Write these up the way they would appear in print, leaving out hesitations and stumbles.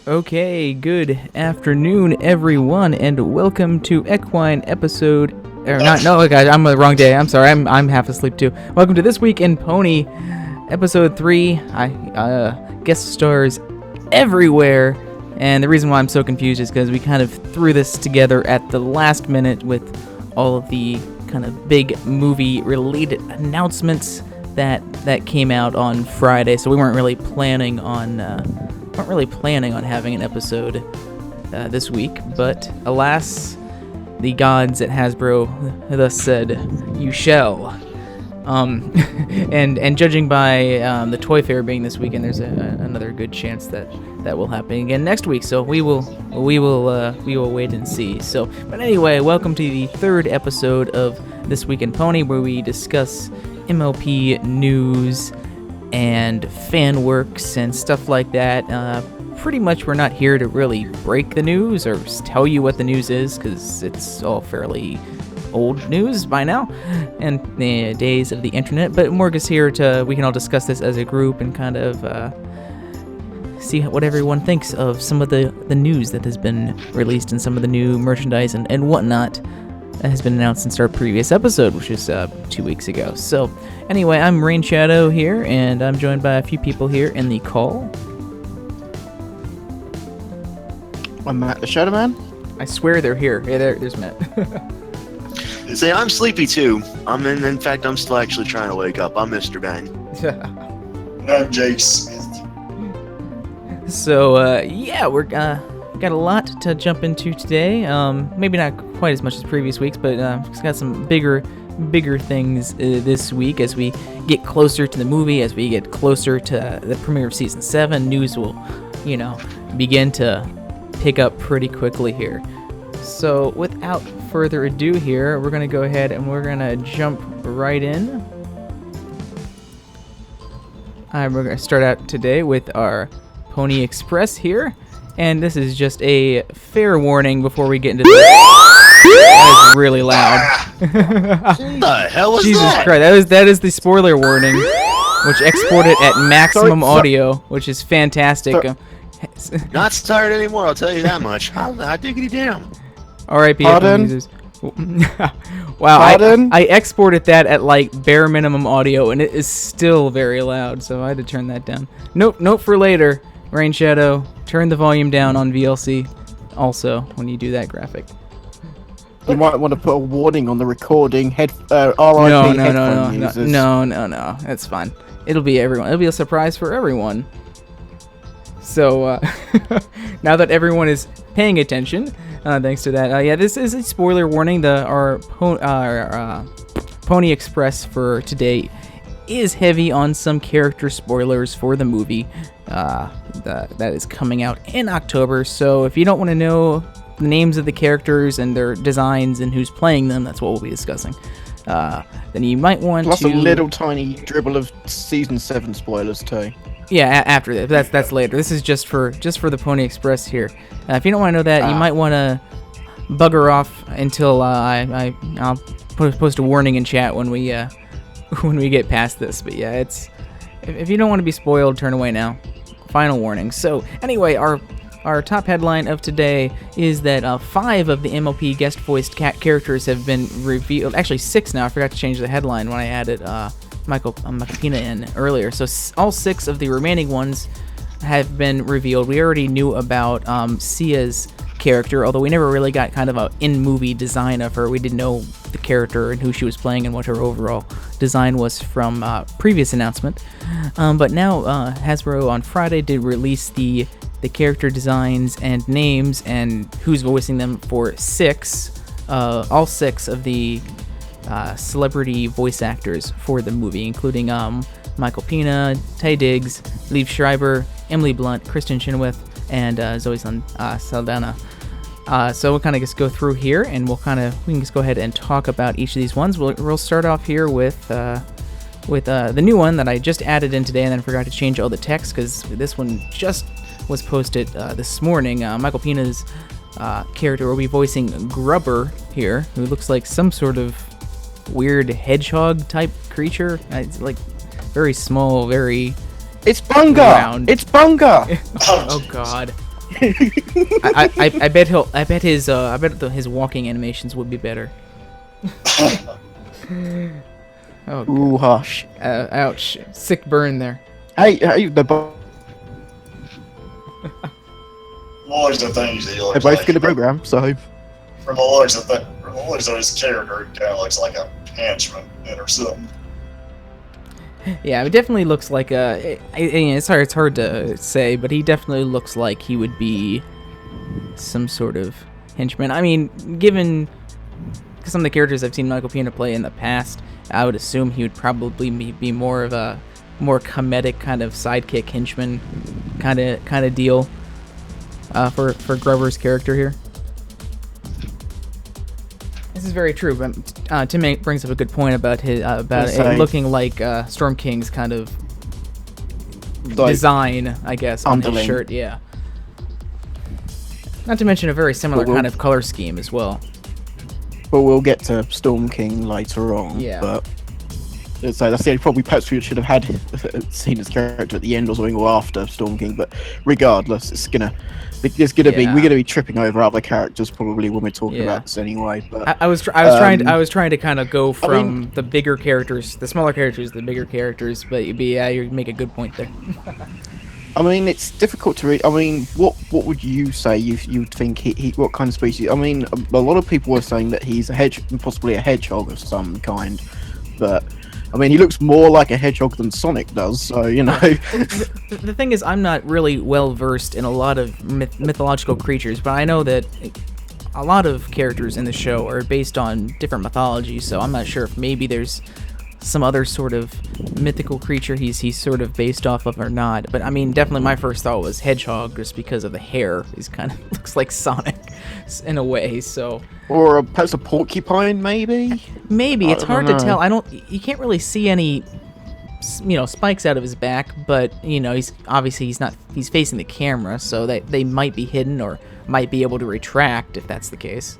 Okay, good afternoon, everyone, and welcome to Equine episode. Or not? No, guys, I'm on the wrong day. I'm sorry. I'm half asleep too. Welcome to This Week in Pony, episode 3. I guest stars everywhere, and the reason why I'm so confused is because we kind of threw this together at the last minute with all of the kind of big movie-related announcements that came out on Friday. So we weren't really planning on having an episode this week, but alas, the gods at Hasbro thus said, "You shall." And judging by the Toy Fair being this weekend, there's another good chance that will happen again next week. So we will wait and see. So, but anyway, welcome to the third episode of This Week in Pony, where we discuss MLP news and fan works and stuff like that. Pretty much we're not here to really break the news or tell you what the news is, because it's all fairly old news by now and the days of the internet. But Morgan's here we can all discuss this as a group and kind of see what everyone thinks of some of the news that has been released and some of the new merchandise and whatnot that has been announced since our previous episode, which is 2 weeks ago. So anyway, I'm Rain Shadow here, and I'm joined by a few people here in the call. I'm Matt the Shadow Man. I swear they're here. Hey, there's Matt. Say, I'm sleepy too. In fact, I'm still actually trying to wake up. I'm Mr. Bang. I'm Jake Smith. So, yeah, we're got a lot to jump into today. Maybe not quite as much as previous weeks, but it's got some bigger things this week as we get closer to the movie, as we get closer to the premiere of Season 7. News will, begin to pick up pretty quickly here. So without further ado here, we're going to go ahead and we're going to jump right in. We're going to start out today with our Pony Express here. And this is just a fair warning before we get into this. That is really loud. What the hell is Jesus that? Christ, that is the spoiler warning, which exported at maximum audio, which is fantastic. Not started anymore, I'll tell you that much. I diggity damn. R.I.P. Pardon? users. Wow, I exported that at like bare minimum audio, and it is still very loud, so I had to turn that down. Note for later, Rain Shadow, turn the volume down on VLC also when you do that graphic. You might want to put a warning on the recording. RIP No, headphone users. No, that's fine. It'll be everyone. It'll be a surprise for everyone. So, now that everyone is paying attention, thanks to that, this is a spoiler warning. Our Pony Express for today is heavy on some character spoilers for the movie that is coming out in October. So if you don't want to know the names of the characters and their designs and who's playing them, that's what we'll be discussing. Then you might want Plus to... a little tiny dribble of Season 7 spoilers too. Yeah, after that. That's later. This is just for the Pony Express here. If you don't want to know that, you might want to bugger off until I'll post a warning in chat when we get past this. But yeah, if you don't want to be spoiled, turn away now. Final warning. So anyway, our top headline of today is that 5 of the MLP guest voiced characters have been revealed. Actually, 6 now. I forgot to change the headline when I added Michael Pina in earlier. So all 6 of the remaining ones have been revealed. We already knew about Sia's character, although we never really got kind of a in-movie design of her. We didn't know the character and who she was playing and what her overall design was from previous announcement. But now Hasbro on Friday did release the character designs and names and who's voicing them for all 6 of the celebrity voice actors for the movie, including Michael Pina, Ty Diggs, Liev Schreiber, Emily Blunt, Kristen Chenoweth, and Zoe Saldana. So we'll kind of just go through here, and we can just go ahead and talk about each of these ones. We'll start off here with the new one that I just added in today, and then forgot to change all the text because this one just was posted this morning. Michael Pina's character will be voicing Grubber here, who looks like some sort of weird hedgehog type creature. It's like very small, very It's Bunga! round. It's Bunga! Oh god. I bet his walking animations would be better. Oh, Ooh, hush. ouch! Sick burn there. Hey, they're Looks the things he looks both like. good at program, so From the looks of his character, he kind of looks like a henchman or something. Yeah, it definitely looks like a. It's hard to say, but he definitely looks like he would be some sort of henchman. I mean, given some of the characters I've seen Michael Pena play in the past, I would assume he would probably be more of a more comedic kind of sidekick henchman kind of deal for Grover's character here. This is very true, but Tim brings up a good point about it looking like Storm King's kind of design, I guess, on his shirt. Yeah. Not to mention a very similar kind of color scheme as well. But we'll get to Storm King later on. Yeah. But so that's the only problem. Perhaps we should have had seen his character at the end or something, or after Storm King. But regardless, we're gonna be tripping over other characters probably when we're talking about this anyway. But I was trying to kind of go from the bigger characters, the smaller characters, the bigger characters. But you make a good point there. I mean, it's difficult to read. I mean, what would you say you'd think he what kind of species? I mean, a lot of people are saying that he's possibly a hedgehog of some kind, but I mean, he looks more like a hedgehog than Sonic does, so, you know. The thing is, I'm not really well versed in a lot of mythological creatures, but I know that a lot of characters in the show are based on different mythologies, so I'm not sure if maybe there's some other sort of mythical creature he's sort of based off of or not. But I mean, definitely my first thought was hedgehog, just because of the hair. He's kind of looks like Sonic in a way, so. Or perhaps a porcupine, maybe? Maybe. It's hard to tell. You can't really see any, spikes out of his back, but, he's facing the camera, so they might be hidden or might be able to retract if that's the case.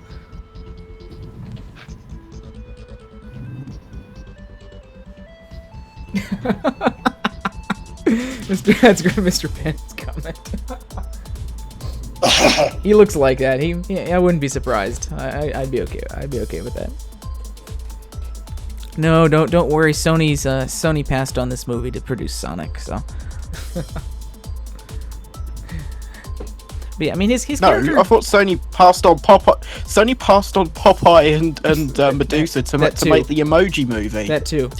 That's good, Mr. Penn's comment. He looks like that. I wouldn't be surprised. I'd be okay. I'd be okay with that. No, don't worry. Sony passed on this movie to produce Sonic, so. But yeah, I mean his character. I thought Sony passed on Popeye. Sony passed on Popeye and Medusa to make the Emoji Movie. That too.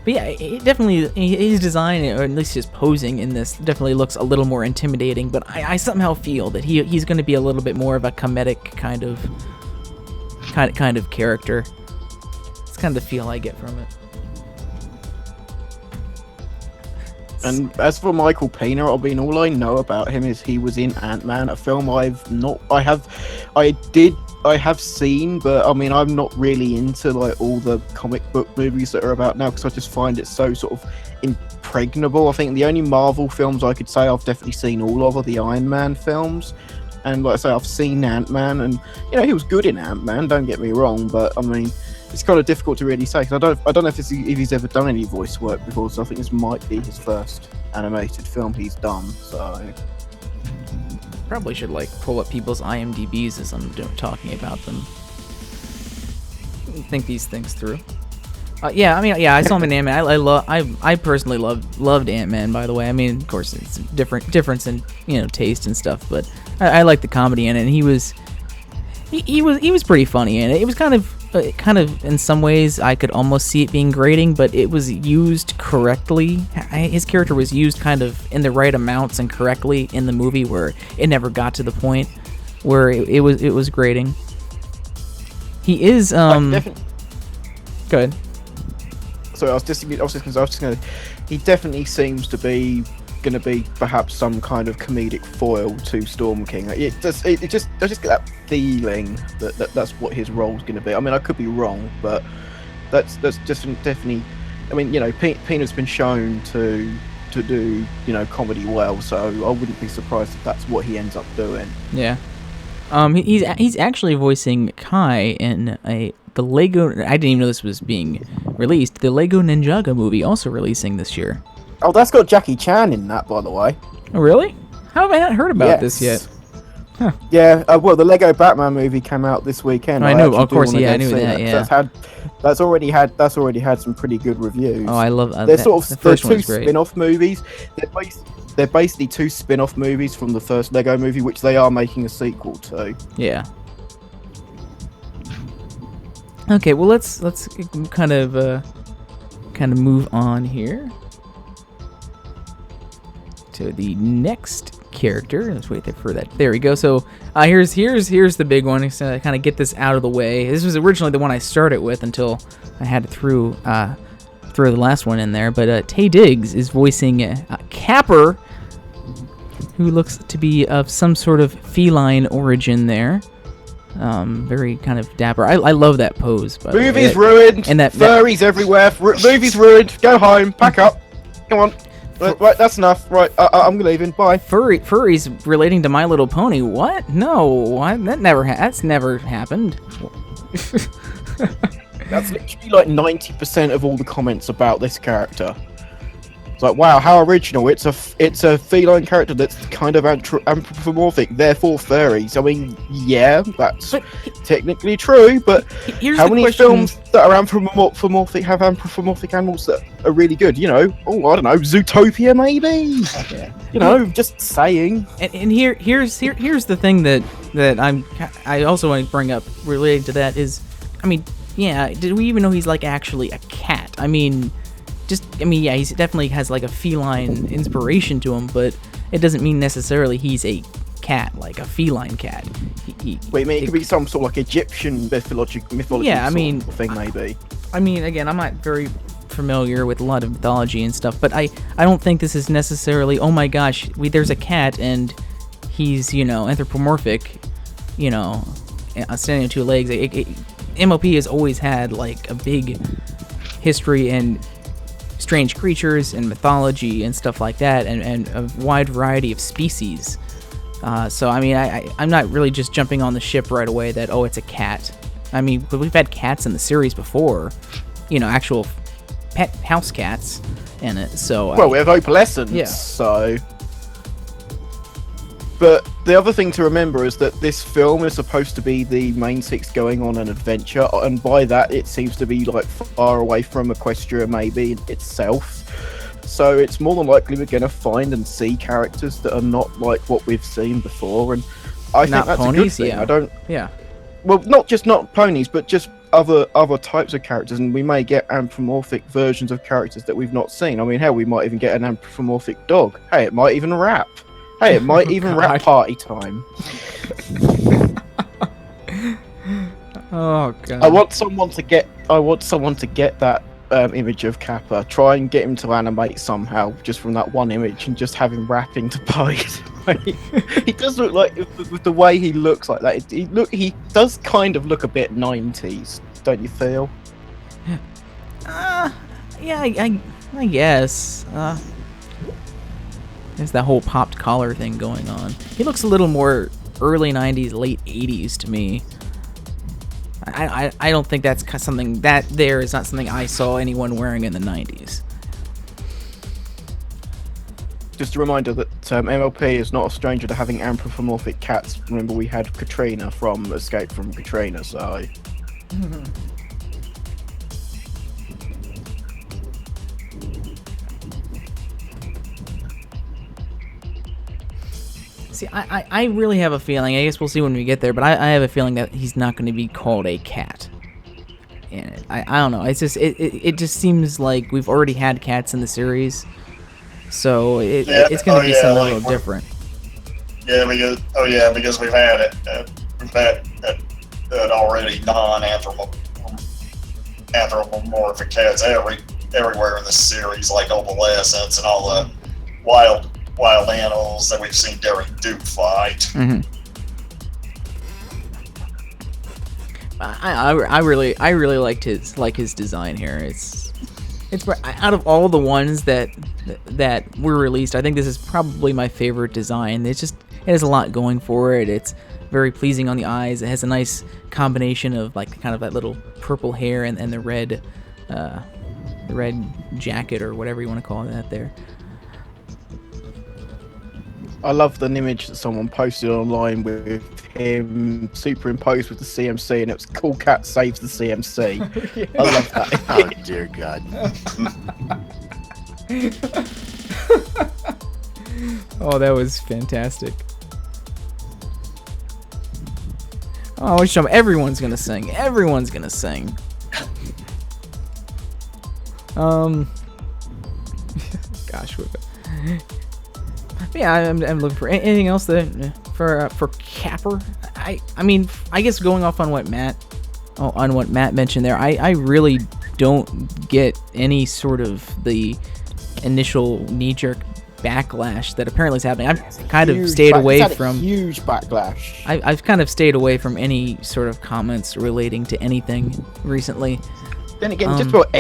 But yeah, his design, or at least his posing in this, definitely looks a little more intimidating. But I somehow feel that he's going to be a little bit more of a comedic kind of character. It's kind of the feel I get from it. And as for Michael Pena, I mean, all I know about him is he was in Ant-Man, a film I have seen, but I mean, I'm not really into like all the comic book movies that are about now, because I just find it so sort of impregnable. I think the only Marvel films I could say I've definitely seen all of are the Iron Man films, and like I say, I've seen Ant-Man, and he was good in Ant-Man, don't get me wrong, but I mean, it's kind of difficult to really say, because I don't know if he's ever done any voice work before, so I think this might be his first animated film he's done, so. Probably should pull up people's IMDb's as I'm talking about them. Think these things through. I saw him in Ant-Man. I personally loved Ant-Man. By the way, I mean, of course, it's a difference in taste and stuff, but I like the comedy in it. And he was pretty funny in it. It was kind of in some ways I could almost see it being grating, but it was used correctly. His character was used kind of in the right amounts and correctly in the movie, where it never got to the point where it was grating. He is Go ahead. So I was just gonna. He definitely seems to be going to be perhaps some kind of comedic foil to Storm King. I just get that feeling that that's what his role's going to be. I mean, I could be wrong, but that's just definitely. I mean, Pena's been shown to do comedy well, so I wouldn't be surprised if that's what he ends up doing. Yeah. He's actually voicing Kai in the Lego. I didn't even know this was being released. The Lego Ninjago movie, also releasing this year. Oh, that's got Jackie Chan in that, by the way. Oh, really? How have I not heard about this yet? Huh. Yeah, well, the Lego Batman movie came out this weekend. I know, actually of course, do wanna yeah, I go knew see that, it, 'cause yeah. that's already had some pretty good reviews. Oh, I love They're that. sort of The they're first two one's great. spin-off movies. They're basically two spin-off movies from the first Lego movie, which they are making a sequel to. Yeah. Okay, well let's kind of move on here to the next character. Let's wait there for that. There we go. So here's the big one. To kind of get this out of the way. This was originally the one I started with until I had to throw the last one in there. But Taye Diggs is voicing Capper, who looks to be of some sort of feline origin there. Very kind of dapper. I love that pose. But Movie's ruined. And that furries everywhere. Movie's ruined. Go home. Pack up. Come on. Right, that's enough. Right, I'm leaving. Bye. Furries relating to My Little Pony. What? No, what? That's never happened. That's literally like 90% of all the comments about this character. It's like, wow, how original! It's a feline character that's kind of anthropomorphic, therefore furries. I mean, yeah, that's technically true, but how many films that are anthropomorphic have anthropomorphic animals that are really good? You know, I don't know, Zootopia maybe. Yeah. You know, just saying. And here's the thing that I also want to bring up related to that is, I mean, yeah, did we even know he's like actually a cat? I mean, yeah, he definitely has like a feline inspiration to him, but it doesn't mean necessarily he's a cat, like a feline cat. Wait, it could be some sort of like Egyptian mythology. Yeah, I mean, sort of thing maybe. I mean, again, I'm not very familiar with a lot of mythology and stuff, but I don't think this is necessarily, oh my gosh, there's a cat and he's, you know, anthropomorphic, you know, standing on two legs. MOP has always had like a big history and strange creatures and mythology and stuff like that, and a wide variety of species. So I mean, I'm not really just jumping on the ship right away that, oh, it's a cat. I mean, but we've had cats in the series before, you know, actual pet house cats in it. So well, we have opalescence. Yeah. So, but the other thing to remember is that this film is supposed to be the main six going on an adventure, and by that it seems to be like far away from Equestria maybe itself. So it's more than likely we're going to find and see characters that are not like what we've seen before, and I think that's ponies, a good thing. yeah. I don't. Yeah. Well, not ponies, but just other types of characters, and we may get anthropomorphic versions of characters that we've not seen. I mean, hell, we might even get an anthropomorphic dog. Hey, it might even rap. Hey, it might even rap party time. Oh god. I want someone to get that image of Kappa. Try and get him to animate somehow, just from that one image, and just have him rapping to Pied. He does look like, with the way he looks like that. He does kind of look a bit 90s, don't you feel? Yeah, I guess. There's that whole popped collar thing going on. He looks a little more early 90s, late 80s to me. I don't think that's something that there is not something I saw anyone wearing in the 90s. Just a reminder that MLP is not a stranger to having anthropomorphic cats. Remember, we had Katrina from Escape from Katrina, so... See, I really have a feeling, I guess we'll see when we get there, but I have a feeling that he's not going to be called a cat. And I don't know, it's just, it just seems like we've already had cats in the series, so it's going to be something a little different. Yeah, because we've had it. We've had it already non-anthropomorphic cats everywhere in the series, like opalescence and all the wild animals that we've seen during Duke fight. Mm-hmm. I really liked his design here. It's out of all the ones that were released, I think this is probably my favorite design. It has a lot going for it. It's very pleasing on the eyes. It has a nice combination of like kind of that little purple hair and the red red jacket or whatever you want to call that there. I love an image that someone posted online with him superimposed with the CMC, and it was "Cool Cat saves the CMC." I love that. Oh dear God. Oh, that was fantastic. Oh, everyone's gonna sing. Everyone's gonna sing. Gosh, yeah, I'm looking for anything else for Capper. I mean, I guess going off on what Matt mentioned there, I really don't get any sort of the initial knee-jerk backlash that apparently is happening. I've kind of stayed away from huge backlash. I've kind of stayed away from any sort of comments relating to anything recently. Then again, just about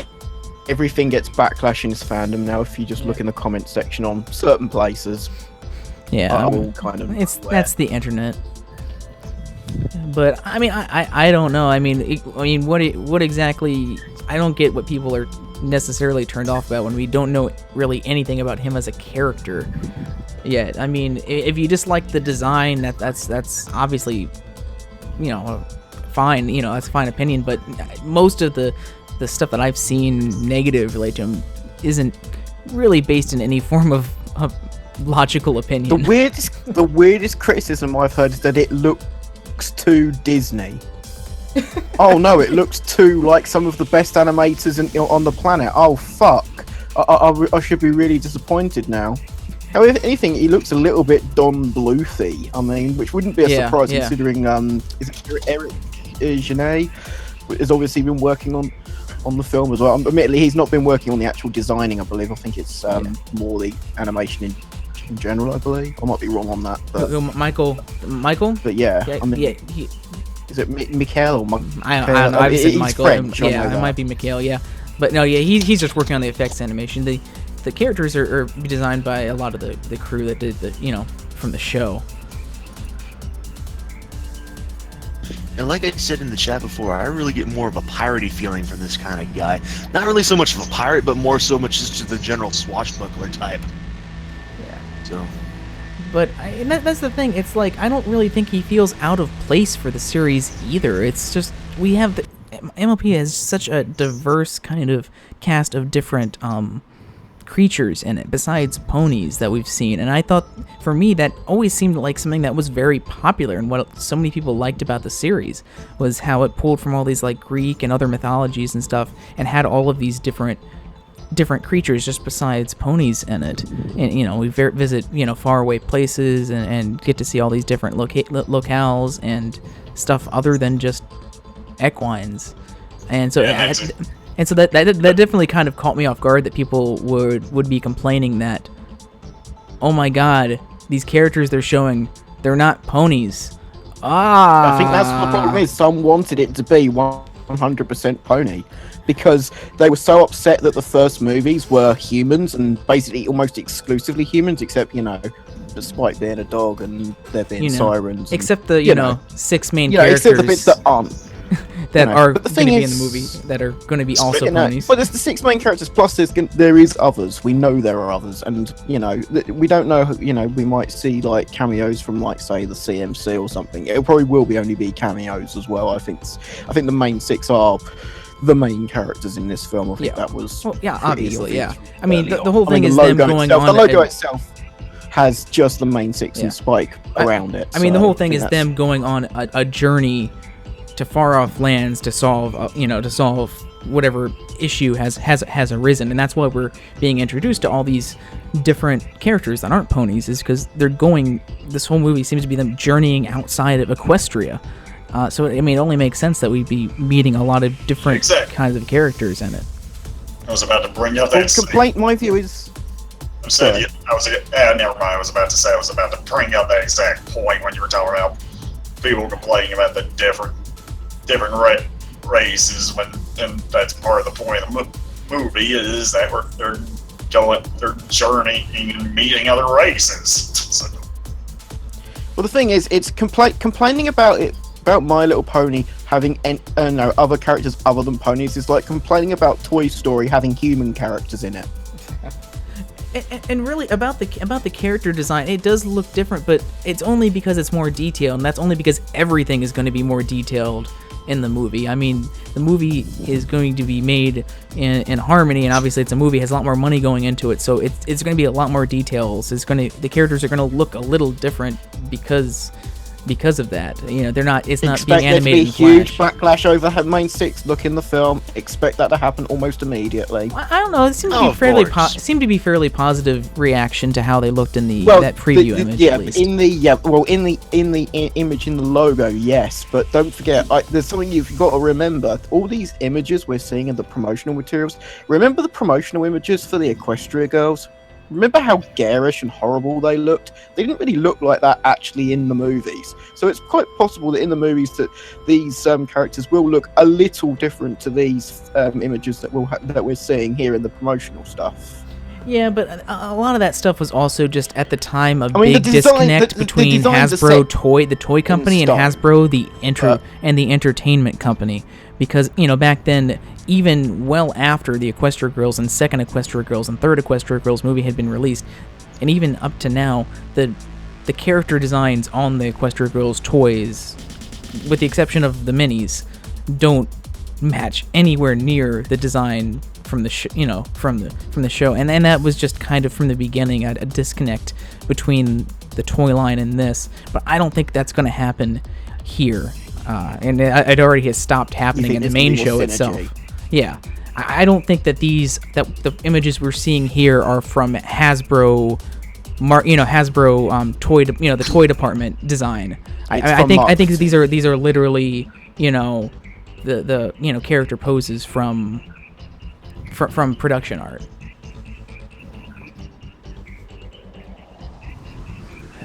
everything gets backlash in this fandom now. If you just look in the comment section on certain places, all kind of that's the internet. But I mean, I don't know. I mean, what exactly? I don't get what people are necessarily turned off about when we don't know really anything about him as a character yet. I mean, if you dislike the design, that's obviously, fine. That's a fine opinion. But most of the stuff that I've seen negative related to him isn't really based in any form of logical opinion. The weirdest criticism I've heard is that it looks too Disney. Oh no, it looks too like some of the best animators on the planet. Oh fuck, I should be really disappointed now. However, if anything, he looks a little bit Don Bluethy. I mean, which wouldn't be a surprise considering is it Eric Genet has obviously been working on the film as well. Admittedly, he's not been working on the actual designing, I believe. I think it's more the animation in general, I believe. I might be wrong on that. But Michael? But yeah, I mean, is it Mikhail or I don't know. I've said Michael. French, it might be Mikhail, yeah. But no, yeah, he's just working on the effects animation. The characters are designed by a lot of the crew that did from the show. And like I said in the chat before, I really get more of a piratey feeling from this kind of guy. Not really so much of a pirate, but more so much just the general swashbuckler type. Yeah. So. But that's the thing. It's like I don't really think he feels out of place for the series either. It's just we have MLP has such a diverse kind of cast of different creatures in it besides ponies that we've seen, and I thought for me that always seemed like something that was very popular, and what so many people liked about the series was how it pulled from all these like Greek and other mythologies and stuff and had all of these different creatures just besides ponies in it. And we visit faraway places and get to see all these different locales and stuff other than just equines. And so and so that definitely kind of caught me off guard that people would be complaining that, oh my god, these characters they're showing, they're not ponies. I think that's what the problem is. Some wanted it to be 100% pony because they were so upset that the first movies were humans and basically almost exclusively humans, except despite being a dog and there being sirens. Except the 6 main characters. Except the bits that aren't. That are going to be in the movie that are going to be also ponies. But there's the 6 main characters plus there is others. We know there are others, and we don't know. We might see like cameos from like say the CMC or something. It probably will only be cameos as well. I think the main 6 are the main characters in this film. I think that was obviously, yeah. I mean, the whole thing is them going on. The logo itself has just the main 6 and Spike around it. I mean, the whole thing is them going on a journey to far off lands to solve whatever issue has arisen, and that's why we're being introduced to all these different characters that aren't ponies, is because they're going. This whole movie seems to be them journeying outside of Equestria. So I mean, it only makes sense that we'd be meeting a lot of different kinds of characters in it. I was about to bring up that complaint. My view is. Never mind. I was about to bring up that exact point when you were talking about people complaining about the different races, and that's part of the point of the movie is that they're journeying and meeting other races. So. Well, the thing is, it's complaining about My Little Pony having other characters other than ponies is like complaining about Toy Story having human characters in it. And really about the character design, it does look different, but it's only because it's more detailed, and that's only because everything is going to be more detailed in the movie. I mean, the movie is going to be made in harmony, and obviously it's a movie, has a lot more money going into it, so it's going to be a lot more details. The characters are going to look a little different because of that. You know, it's not being animated in Expect there to be huge Flash. backlash over Main 6 look in the film. Expect that to happen almost immediately. I don't know. It seemed to be fairly positive reaction to how they looked in that preview image. Yeah, at least. in the image in the logo, yes. But don't forget, there's something you've got to remember. All these images we're seeing in the promotional materials. Remember the promotional images for the Equestria girls? Remember how garish and horrible they looked? They didn't really look like that actually in the movies. So it's quite possible that in the movies that these characters will look a little different to these images that we're seeing here in the promotional stuff. Yeah, but a lot of that stuff was also just at the time a mean, big disconnect between Hasbro the toy company, and Hasbro the entertainment company. Because, you know, back then, even well after the Equestria Girls and second Equestria Girls and third Equestria Girls movie had been released, and even up to now, the character designs on the Equestria Girls toys, with the exception of the minis, don't match anywhere near the design from the from the show, and that was just kind of from the beginning a disconnect between the toy line and this. But I don't think that's going to happen here. And it already has stopped happening in the main show itself. Yeah, I don't think that the images we're seeing here are from Hasbro, toy, the toy department design. I think that these are literally, the character poses from production art.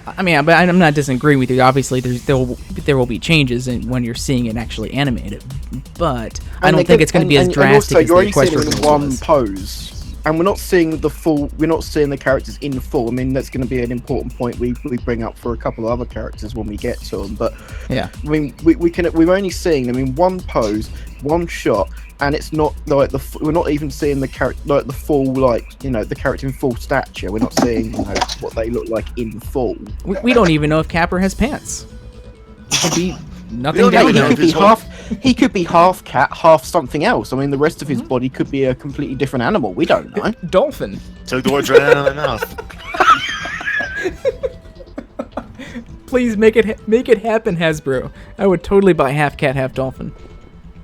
I mean, but I'm not disagreeing with you. Obviously, there will be changes when you're seeing it actually animated, but I don't think it's going to be as drastic as the Equestria in one pose, and we're not seeing the full. We're not seeing the characters in full. I mean, that's going to be an important point we bring up for a couple of other characters when we get to them. But yeah, I mean, we're only seeing them in one pose, one shot. And it's not like we're not even seeing the character like the full the character in full stature. We're not seeing what they look like in full. We don't even know if Capper has pants. It could be nothing. He could be half cat, half something else. I mean, the rest of his body could be a completely different animal. We don't know. Dolphin. Took the words right out of my mouth. Please make it happen, Hasbro. I would totally buy half cat, half dolphin.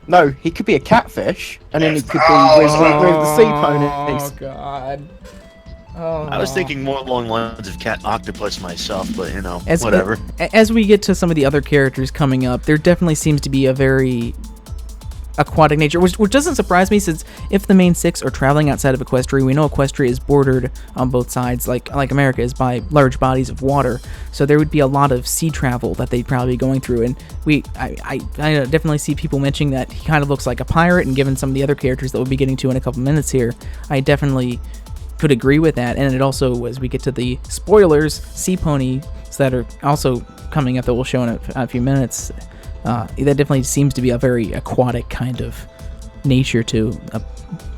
No, he could be a catfish, and then he could be with the sea ponies. Oh God! I was thinking more along the lines of cat octopus myself, but whatever. As we get to some of the other characters coming up, there definitely seems to be a very aquatic nature, which doesn't surprise me, since if the main 6 are traveling outside of Equestria, we know Equestria is bordered on both sides, like America is, by large bodies of water. So there would be a lot of sea travel that they'd probably be going through, and I definitely see people mentioning that he kind of looks like a pirate, and given some of the other characters that we'll be getting to in a couple minutes here, I definitely could agree with that. And it also, as we get to the spoilers, sea ponies that are also coming up that we'll show in a few minutes, that definitely seems to be a very aquatic kind of nature to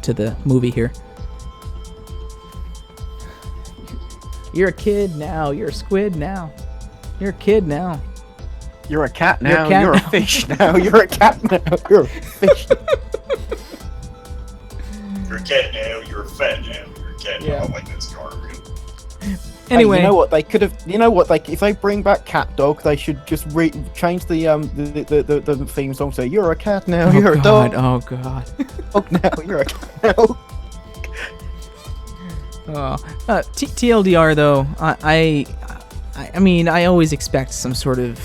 the movie here. You're a kid now. You're a squid now. You're a kid now. You're a cat now. You're a fish now. You're a cat now. You're a fish. You're a cat now. You're a fat now. You're a cat now. Yeah. I like that scar. Anyway, hey, you know what they could have? You know what? If they bring back Cat Dog, they should just change the theme song. So you're a cat now. You're a dog. Oh God. Dog now. You're a cat now. TLDR though, I mean, I always expect some sort of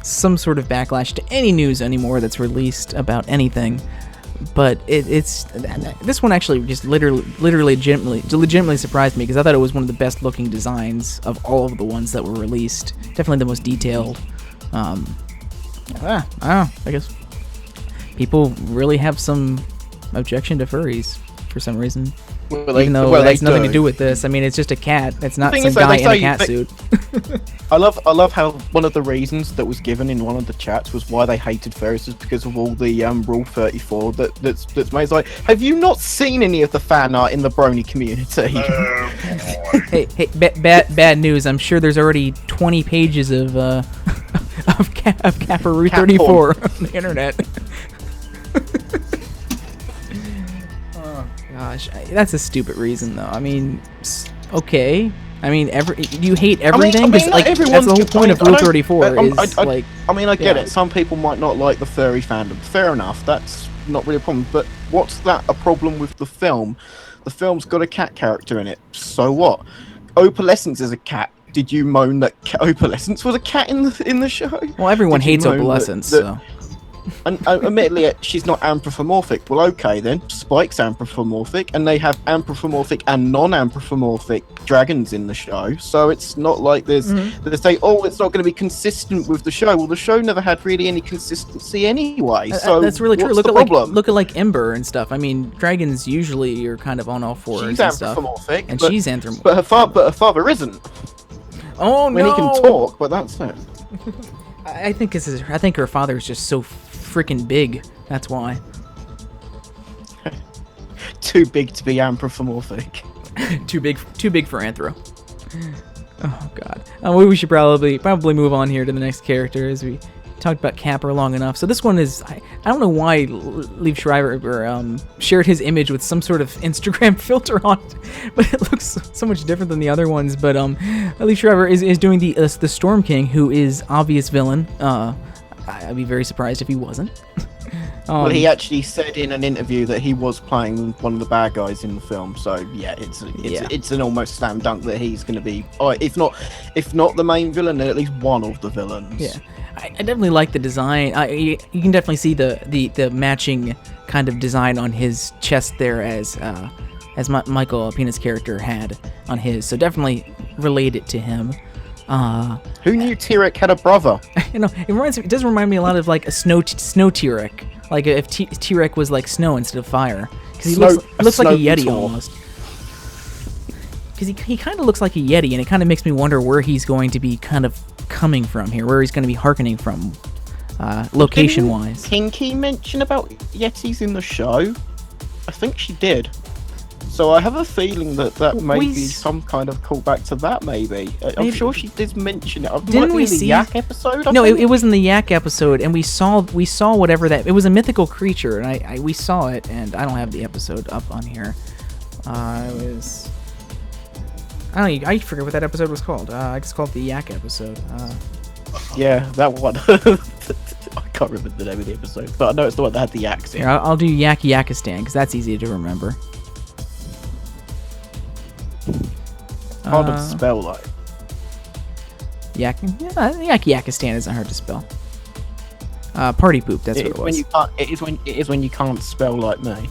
backlash to any news anymore that's released about anything. But it's this one actually just legitimately surprised me, because I thought it was one of the best looking designs of all of the ones that were released. Definitely the most detailed. I don't know. I guess people really have some objection to furries for some reason. Even though it has nothing to do with this. I mean, it's just a cat. It's not some guy in a cat suit. I love how one of the reasons that was given in one of the chats was why they hated furries is because of all the Rule 34 that's made. It's like, have you not seen any of the fan art in the Brony community? Hey, bad news. I'm sure there's already 20 pages of Kappa Rule 34 on the internet. Oh gosh, that's a stupid reason though. I mean, okay. I mean, you hate everything because that's the whole point of Rule 34. I get it. Some people might not like the furry fandom. Fair enough. That's not really a problem. But what's that a problem with the film? The film's got a cat character in it. So what? Opalescence is a cat. Did you moan that Opalescence was a cat in the show? Well, everyone hates Opalescence, so. And admittedly, she's not anthropomorphic. Well, okay then. Spike's anthropomorphic, and they have anthropomorphic and non-anthropomorphic dragons in the show. So it's not like they say, oh, it's not going to be consistent with the show. Well, the show never had really any consistency anyway. So that's really true. Look at like Ember and stuff. I mean, dragons usually are kind of on all fours she's and stuff. Anthropomorphic, and she's anthropomorphic. But her father isn't. Oh no! When he can talk, but that's it. I think her father is just so freaking big. That's why. Too big to be anthropomorphic. too big for anthro. Oh god. We should probably move on here to the next character as we talked about Capper long enough. So this one is I don't know why Liev Schreiber shared his image with some sort of Instagram filter on it, but it looks so much different than the other ones. But Liev Schreiber is doing the Storm King, who is obvious villain. I'd be very surprised if he wasn't. Well, he actually said in an interview that he was playing one of the bad guys in the film. So yeah, it's an almost slam dunk that he's going to be, if not the main villain, then at least one of the villains. Yeah, I definitely like the design. You can definitely see the matching kind of design on his chest there as Michael Pena's character had on his. So definitely relate it to him. Who knew T-Rex had a brother? It does remind me a lot of like a snow T-Rex. Like if T-Rex was like snow instead of fire, because he looks like a Yeti almost. Because he kind of looks like a Yeti, and it kind of makes me wonder where he's going to be kind of coming from here, where he's going to be hearkening from, location-wise. Didn't Kinky mention about Yetis in the show? I think she did. So I have a feeling that may be some kind of callback to that, maybe. I'm sure she did mention it. Didn't we see the Yak episode? No, it was in the Yak episode, and we saw whatever that. It was a mythical creature, and we saw it, and I don't have the episode up on here. I forget what that episode was called. I just called it the Yak episode. Yeah, that one. I can't remember the name of the episode, but I know it's the one that had the yaks in. Here, I'll do Yakistan, because that's easy to remember. Hard to spell, like. Yakistan isn't hard to spell. Party poop, that's what it was. It is when you can't spell like me.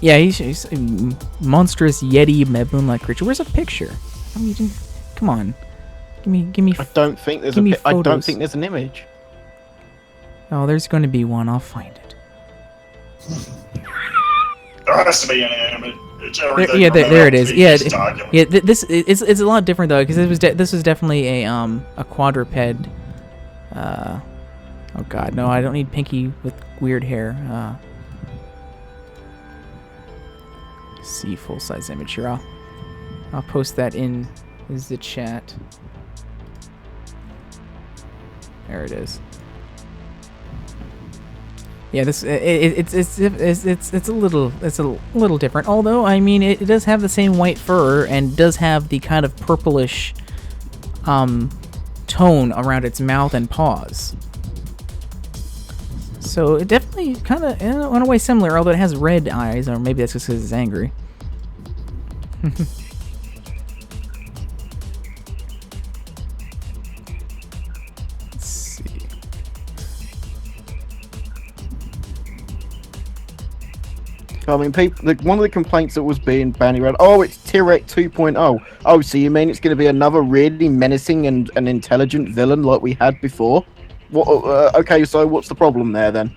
Yeah, he's a monstrous Yeti moonlight creature. Where's a picture? I mean, come on. Give me. I don't think there's an image. Oh, there's going to be one. I'll find it. There has to be an image. There it is. This it's a lot different though, because this was definitely a quadruped. Oh God, no! I don't need Pinky with weird hair. See full size image here. I'll post that in the chat. There it is. Yeah, this it's a little different. Although I mean, it does have the same white fur and does have the kind of purplish tone around its mouth and paws. So it definitely kind of in a way similar, although it has red eyes, or maybe that's just because it's angry. I mean, one of the complaints that was being bandied around, oh, it's Tyrek 2.0. Oh, so you mean it's going to be another really menacing and an intelligent villain like we had before? What? Okay, so what's the problem there then?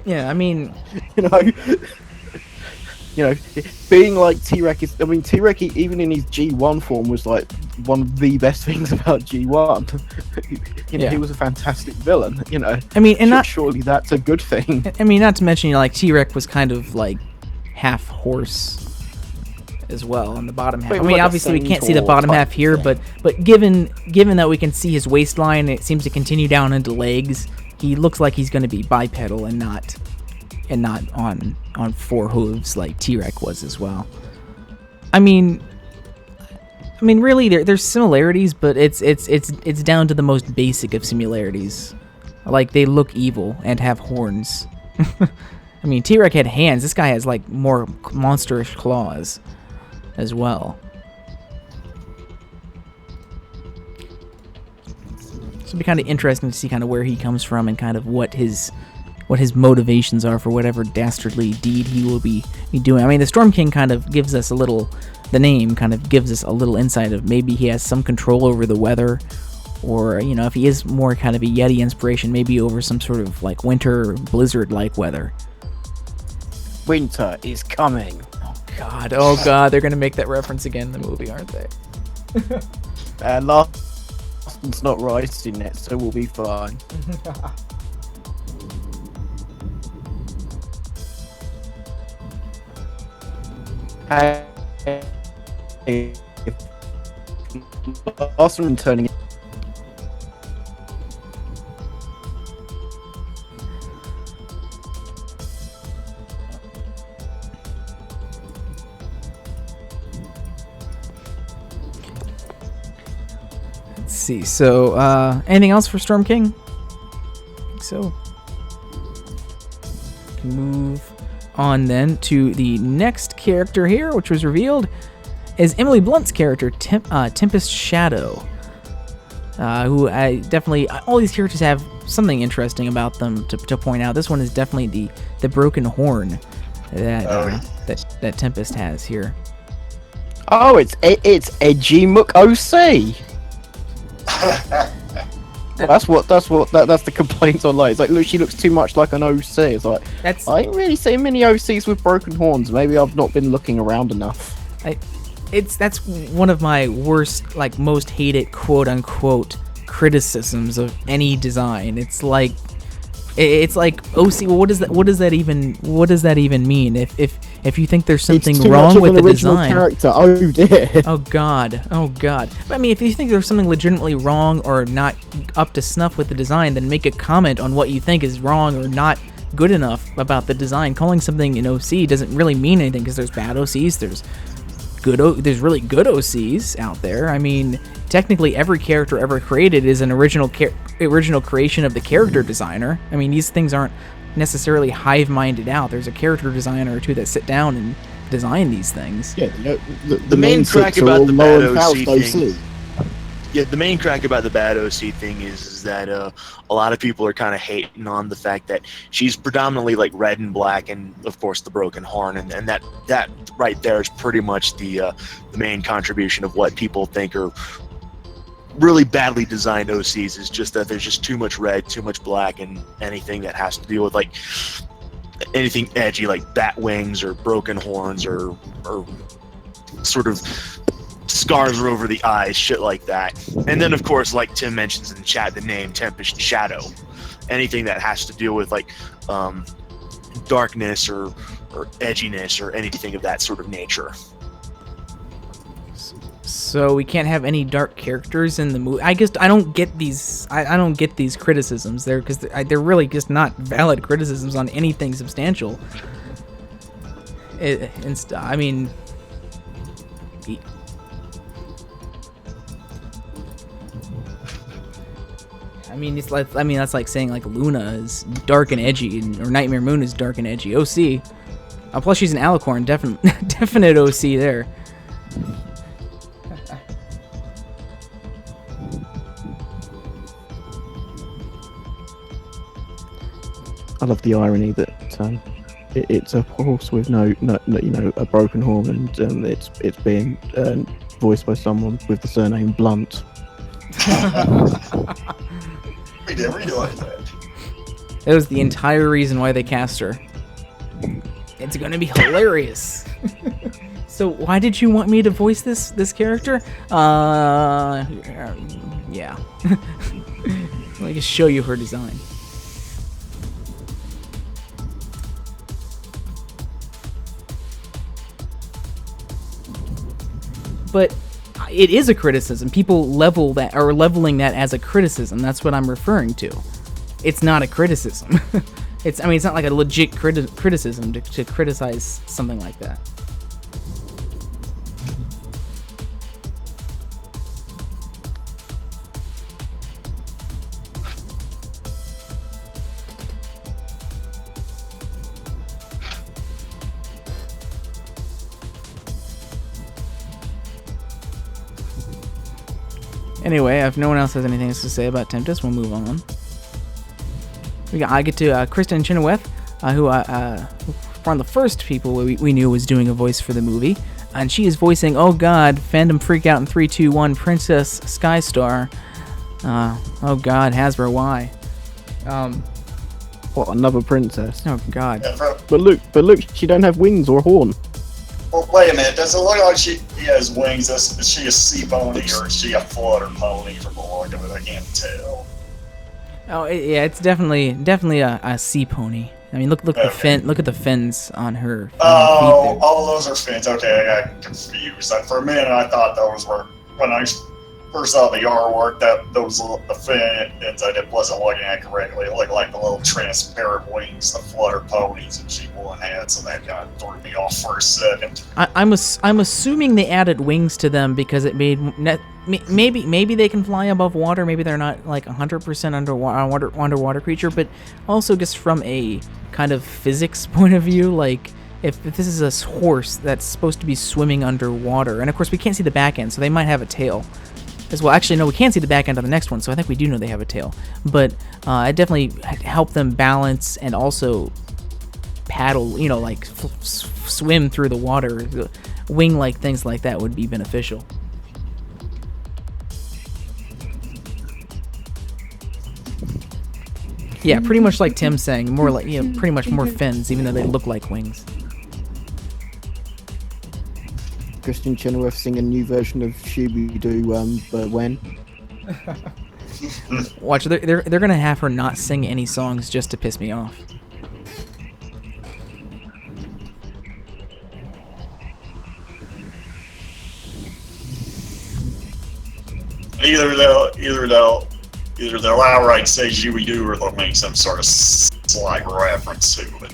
Yeah, I mean, You know, you know, being like T-Rex is. I mean, T-Rex even in his G1 form was like one of the best things about G1. You know, Yeah. he was a fantastic villain. You know, I mean, and not surely that's a good thing. I mean, not to mention, you know, like T-Rex was kind of like half horse as well on the bottom half. Wait, I mean, like a obviously we can't see the centaur bottom type half here, thing. but given that we can see his waistline, it seems to continue down into legs. He looks like he's going to be bipedal and not on four hooves like T-Rex was as well. I mean, really, there's similarities, but it's down to the most basic of similarities. Like, they look evil and have horns. I mean, T-Rex had hands. This guy has like more monstrous claws as well. So it'll be kind of interesting to see kind of where he comes from and kind of what his motivations are for whatever dastardly deed he will be doing. I mean, the Storm King kind of gives us the name kind of gives us a little insight of maybe he has some control over the weather, or, you know, if he is more kind of a Yeti inspiration, maybe over some sort of like winter blizzard-like weather. Winter is coming. Oh God, they're gonna make that reference again in the movie, aren't they? Last one's not rising yet, so we'll be fine. Hey, last one turning. Let's see. So, anything else for Storm King? I think so. Move on then to the next character here, which was revealed is Emily Blunt's character, Tempest Shadow. Who I definitely, all these characters have something interesting about them to point out. This one is definitely the broken horn that Tempest has here. Oh, it's Edgy Mook OC. That's the complaint online. It's like, look, she looks too much like an OC. It's like, I ain't really seen many OCs with broken horns. Maybe I've not been looking around enough. That's one of my worst, like, most hated quote unquote criticisms of any design. It's like OC. Well, what does that even mean? If you think there's something it's too wrong much of with an the original design, character. Oh dear. Oh God. But, I mean, if you think there's something legitimately wrong or not up to snuff with the design, then make a comment on what you think is wrong or not good enough about the design. Calling something an OC doesn't really mean anything, because there's bad OCs, there's really good OCs out there. I mean, technically every character ever created is an original creation of the character designer. I mean, these things aren't necessarily hive-minded out. There's a character designer or two that sit down and design these things. Yeah, the main crack about the bad OC thing. OC. Yeah, the main crack about the bad OC thing is that a lot of people are kind of hating on the fact that she's predominantly like red and black, and of course the broken horn, and that right there is pretty much the main contribution of what people think are really badly designed OCs, is just that there's just too much red, too much black, and anything that has to deal with like anything edgy like bat wings or broken horns or sort of scars over the eyes, shit like that. And then of course, like Tim mentions in the chat, the name Tempest Shadow, anything that has to deal with like darkness or edginess or anything of that sort of nature. So we can't have any dark characters in the movie. I guess I don't get these. I don't get these criticisms there, because they're really just not valid criticisms on anything substantial. I mean, that's like saying like Luna is dark and edgy, or Nightmare Moon is dark and edgy. OC. Plus she's an alicorn, definite OC there. I love the irony that it's a horse with a broken horn, and it's being voiced by someone with the surname Blunt. We did realize that. That was the entire reason why they cast her. It's gonna be hilarious. So why did you want me to voice this character? Yeah. Let me just show you her design. But it is a criticism. People leveling that as a criticism. That's what I'm referring to. It's not a criticism. It's not like a legit criticism to criticize something like that. Anyway, if no one else has anything else to say about Tempest, we'll move on. I get to Kristen Chenoweth, who one of the first people we knew was doing a voice for the movie, and she is voicing, oh god, fandom freak out in 3, 2, 1, Princess Skystar. Oh god, Hasbro, why? What, another princess? Oh god. Yeah, But look, she don't have wings or a horn. well, wait a minute. Does it look like she has wings? Is she a sea pony or is she a flutter pony? From the look of it, I can't tell. Oh yeah, it's definitely a sea pony. I mean, look Okay. the fin. Look at the fins on her. feet Oh, there. all those are fins. Okay, I got confused. For a minute, I thought those were when I first saw the artwork. That those little the fins. I wasn't looking at correctly. It looked like the little transparent wings, the flutter ponies, and she one had. So that kind of threw me off for a second. I'm assuming they added wings to them because it made maybe they can fly above water. Maybe they're not like 100% underwater creature, but also just from a kind of physics point of view, like if this is a horse that's supposed to be swimming underwater, and of course we can't see the back end, so they might have a tail as well. Actually, no, we can't see the back end on the next one, so I think we do know they have a tail. But it definitely helped them balance and also paddle, like swim through the water. Wing-like things like that would be beneficial. Yeah, pretty much like Tim's saying, more like pretty much more fins, even though they look like wings. Kristen Chenoweth sing a new version of Shooby-Doo, but when? Watch, they're gonna have her not sing any songs just to piss me off. Either they'll outright say Shooby-Doo or they'll make some sort of slight reference to it.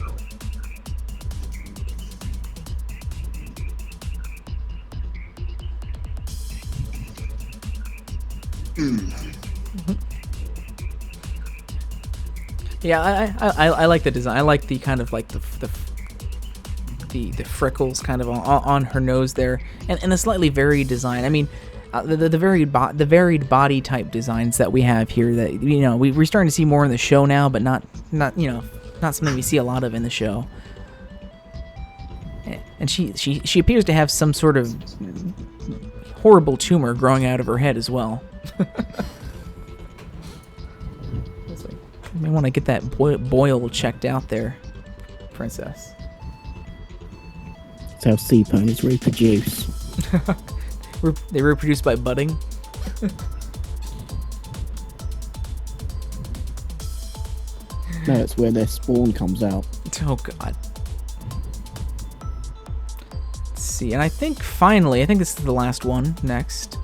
Yeah, I like the design. I like the kind of like the freckles kind of on her nose there, and the slightly varied design. I mean, the varied body type designs that we have here that we're starting to see more in the show now, but not something we see a lot of in the show. And she appears to have some sort of horrible tumor growing out of her head as well. You may want to get that boil checked out there, Princess. That's how sea ponies reproduce. They reproduce by budding. No, it's where their spawn comes out. Oh god. Let's see, and I think this is the last one next.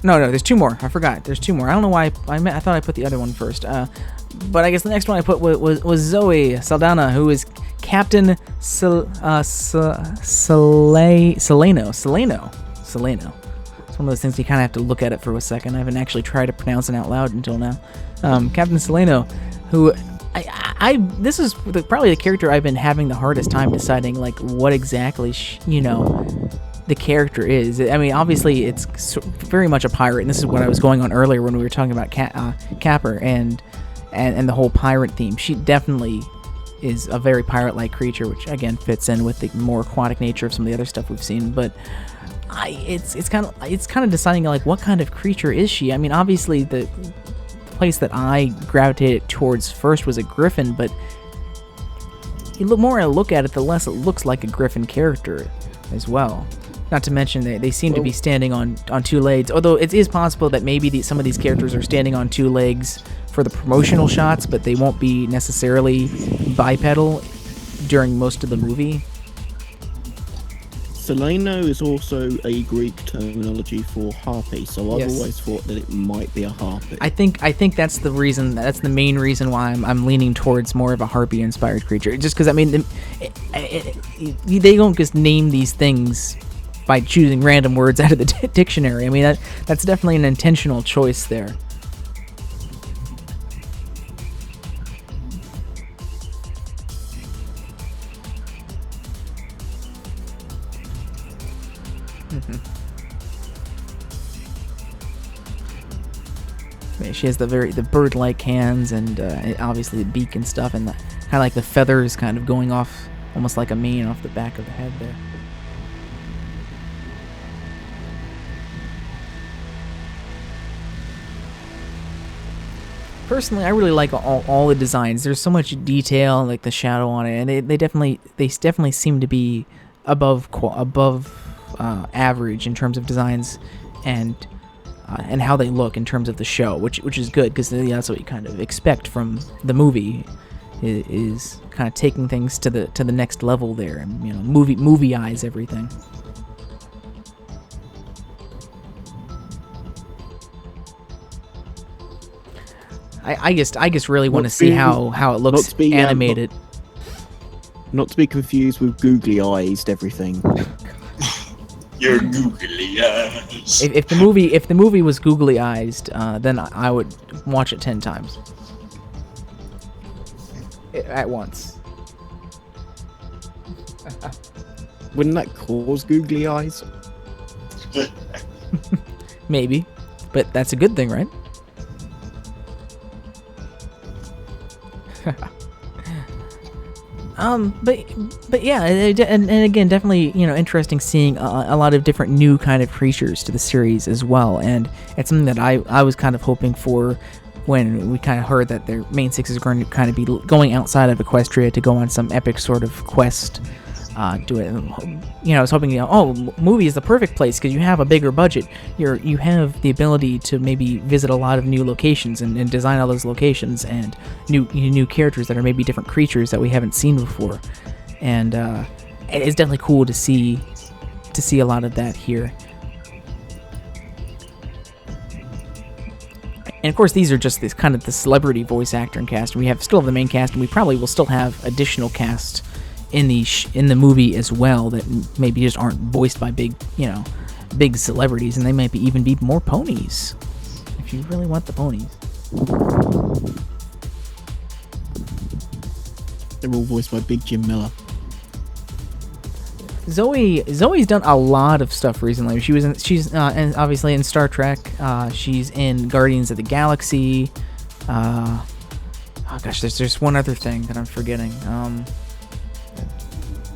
No, there's two more. I forgot. There's two more. I don't know why I thought I put the other one first. But I guess the next one I put was Zoe Saldana, who is Captain Seleno. It's one of those things you kind of have to look at it for a second. I haven't actually tried to pronounce it out loud until now. Captain Seleno, who this is probably the character I've been having the hardest time deciding like what exactly the character is. I mean, obviously it's very much a pirate, and this is what I was going on earlier when we were talking about Capper and the whole pirate theme. She definitely is a very pirate-like creature, which again fits in with the more aquatic nature of some of the other stuff we've seen. But it's kind of deciding like what kind of creature is she. I mean, obviously the place that I gravitated towards first was a griffin, but the more I look at it, the less it looks like a griffin character as well. Not to mention they seem to be standing on two legs, although it is possible that maybe some of these characters are standing on two legs for the promotional shots, but they won't be necessarily bipedal during most of the movie. Seleno is also a Greek terminology for harpy, so I've always thought that it might be a harpy. I think that's the reason. That's the main reason why I'm leaning towards more of a harpy-inspired creature. Just because, I mean, they don't just name these things by choosing random words out of the dictionary. I mean, that's definitely an intentional choice there. She has the bird-like hands and obviously the beak and stuff, and kind of like the feathers kind of going off, almost like a mane off the back of the head there. Personally, I really like all the designs. There's so much detail, like the shadow on it, and they definitely seem to be above average in terms of designs and how they look in terms of the show, which is good, because that's what you kind of expect from the movie, is kind of taking things to the next level there, and movie eyes everything. I just really want to see how it looks animated. Not to be confused with googly eyes everything. Your googly eyes. If the movie was googly eyesed, then I would watch it 10 times at once. Wouldn't that cause googly eyes? Maybe, but that's a good thing, right? But yeah, and again, definitely, interesting seeing a lot of different new kind of creatures to the series as well, and it's something that I was kind of hoping for when we kind of heard that their main six is going to kind of be going outside of Equestria to go on some epic sort of quest. Do it. I was hoping, movie is the perfect place because you have a bigger budget. You have the ability to maybe visit a lot of new locations and design all those locations and new characters that are maybe different creatures that we haven't seen before. And it's definitely cool to see a lot of that here. And of course, these are just kind of the celebrity voice actor and cast. We still have the main cast, and we probably will still have additional cast in the movie as well that maybe just aren't voiced by big celebrities, and they might even be more ponies if you really want the ponies. They're all voiced by Big Jim Miller. Zoe's done a lot of stuff recently. She's obviously in Star Trek. She's in Guardians of the Galaxy. Oh gosh, there's one other thing that I'm forgetting.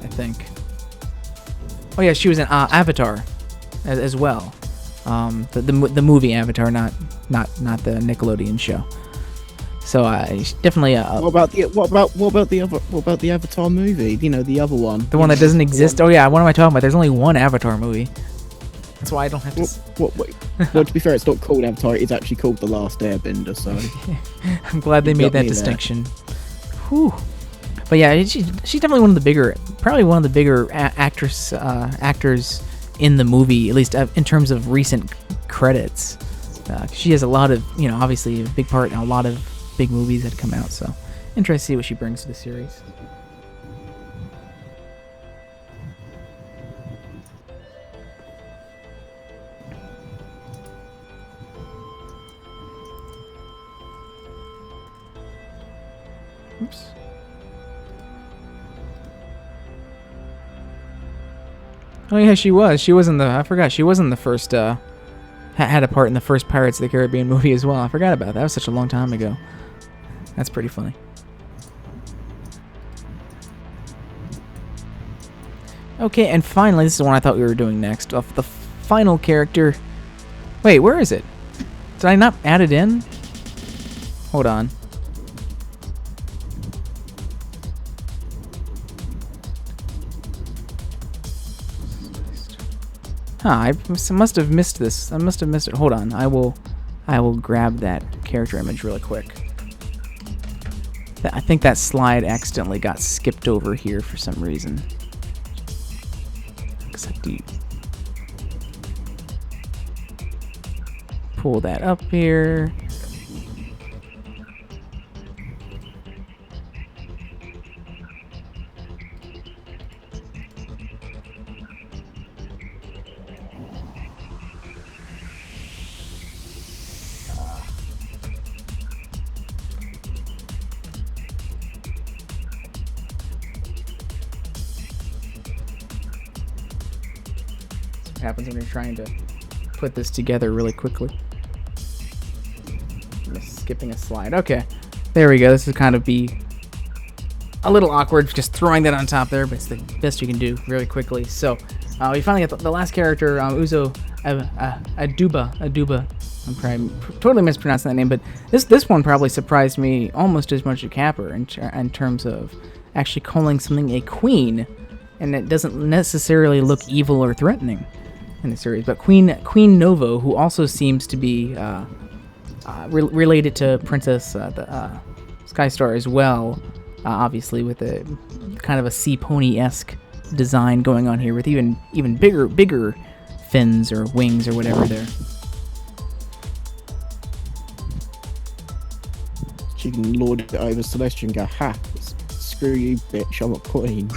I think. Oh yeah, she was in Avatar as well. The movie Avatar, not the Nickelodeon show. So definitely. What about the Avatar movie? The other one. The one that doesn't exist. Oh yeah, what am I talking about? There's only one Avatar movie. That's why I don't have to. Well, to be fair, it's not called Avatar. It's actually called The Last Airbender. So I'm glad they made that distinction. Whew. But yeah, she's definitely one of the bigger actors in the movie, at least in terms of recent credits. She has a lot of, obviously a big part in a lot of big movies that come out. So interesting to see what she brings to the series. Oops. Oh yeah, she was. I forgot. She was in the first, had a part in the first Pirates of the Caribbean movie as well. I forgot about that. That was such a long time ago. That's pretty funny. Okay, and finally, this is the one I thought we were doing next. Of the final character. Wait, where is it? Did I not add it in? Hold on. Huh, I must have missed this. I must have missed it. Hold on. I will grab that character image really quick. I think that slide accidentally got skipped over here for some reason. Pull that up here. Happens when you're trying to put this together really quickly. I'm skipping a slide. Okay, there we go. This would kind of be a little awkward just throwing that on top there, but it's the best you can do really quickly. So we finally got the last character, Uzo Aduba. I'm probably totally mispronouncing that name, but this one probably surprised me almost as much as Capper in terms of actually calling something a queen, and it doesn't necessarily look evil or threatening in the series. But Queen Novo, who also seems to be related to Princess Skystar as well, obviously with a kind of a sea pony-esque design going on here with even bigger fins or wings or whatever there. She can lord it over Celestia and go, ha, screw you, bitch, I'm a queen.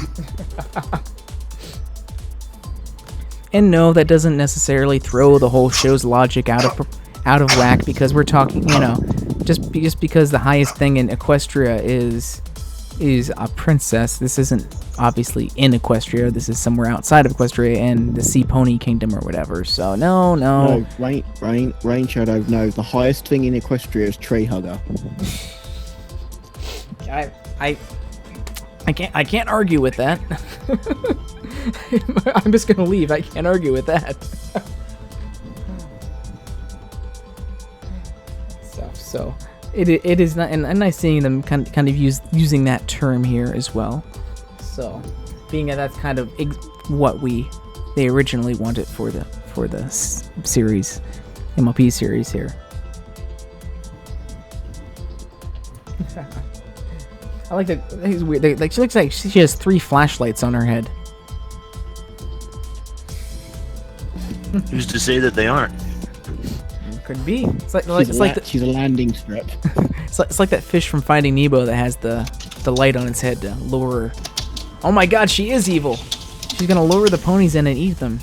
And no, that doesn't necessarily throw the whole show's logic out of whack, because we're talking, just because the highest thing in Equestria is a princess. This isn't obviously in Equestria. This is somewhere outside of Equestria and the Sea Pony Kingdom or whatever. So no. Rain Shadow. No, the highest thing in Equestria is Tree Hugger. I can't argue with that. I'm just gonna leave. I can't argue with that. So it is not, and nice seeing them kind of using that term here as well. So being that that's kind of what they originally wanted for the series, MLP series here. I like that. It's weird. She looks like she has 3 flashlights on her head. Who's to say that they aren't? Could be. She's a landing strip. It's like that fish from Finding Nemo that has the light on its head to lure her. Oh my God, she is evil. She's gonna lure the ponies in and eat them.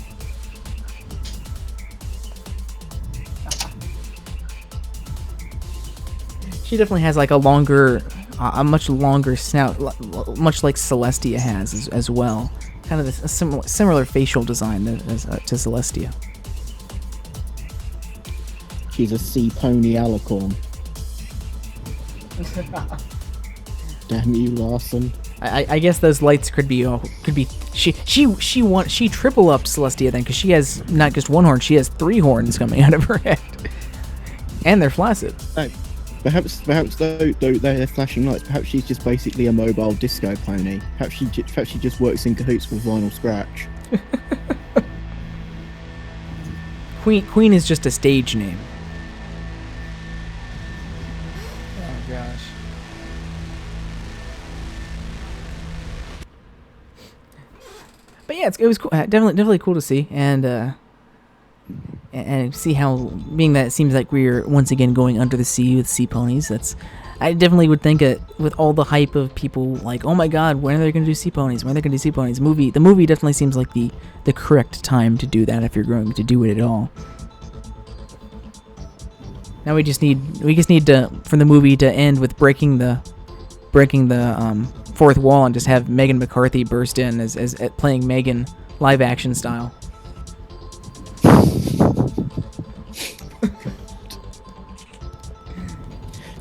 She definitely has like a much longer snout, much like Celestia has as well. Kind of a similar facial design to Celestia. She's a sea pony alicorn. Damn you, Larson. I guess those lights could be she triple up Celestia then, because she has not just 1 horn, she has 3 horns coming out of her head, and they're flaccid. No, perhaps though they're flashing lights. Perhaps she's just basically a mobile disco pony. Perhaps she just works in cahoots with Vinyl Scratch. Queen is just a stage name. Oh gosh. But yeah, it was cool. Definitely cool to see, and see how, being that it seems like we're once again going under the sea with sea ponies. I definitely would think with all the hype of people like, oh my God, when are they going to do sea ponies? When are they going to do sea ponies? The movie definitely seems like the correct time to do that if you're going to do it at all. Now we just need to, for the movie to end with breaking the fourth wall and just have Megan McCarthy burst in as playing Megan live action style.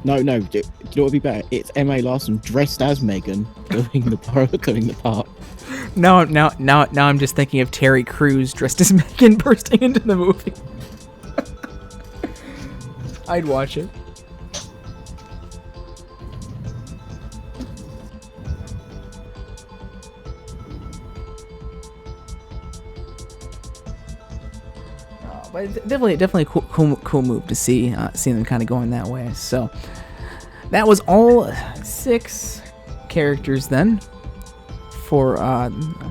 No. Do you know what would be better? It's M.A. Larson dressed as Megan doing the part. Now I'm just thinking of Terry Crews dressed as Megan bursting into the movie. I'd watch it. But it's definitely a cool move to see them kind of going that way. So that was all 6 characters then for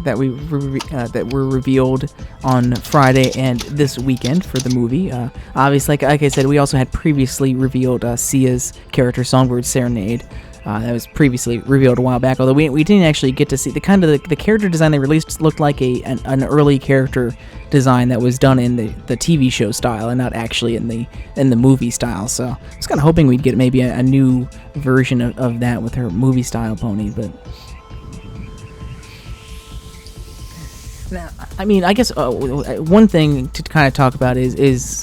that were revealed on Friday and this weekend for the movie. Obviously, like I said, we also had previously revealed Sia's character, Songbird Serenade. That was previously revealed a while back, although we didn't actually get to see the character design they released. Looked like an early character design that was done in the TV show style and not actually in the movie style. So I was kind of hoping we'd get maybe a new version of that with her movie style pony. But now, I mean, I guess one thing to kind of talk about is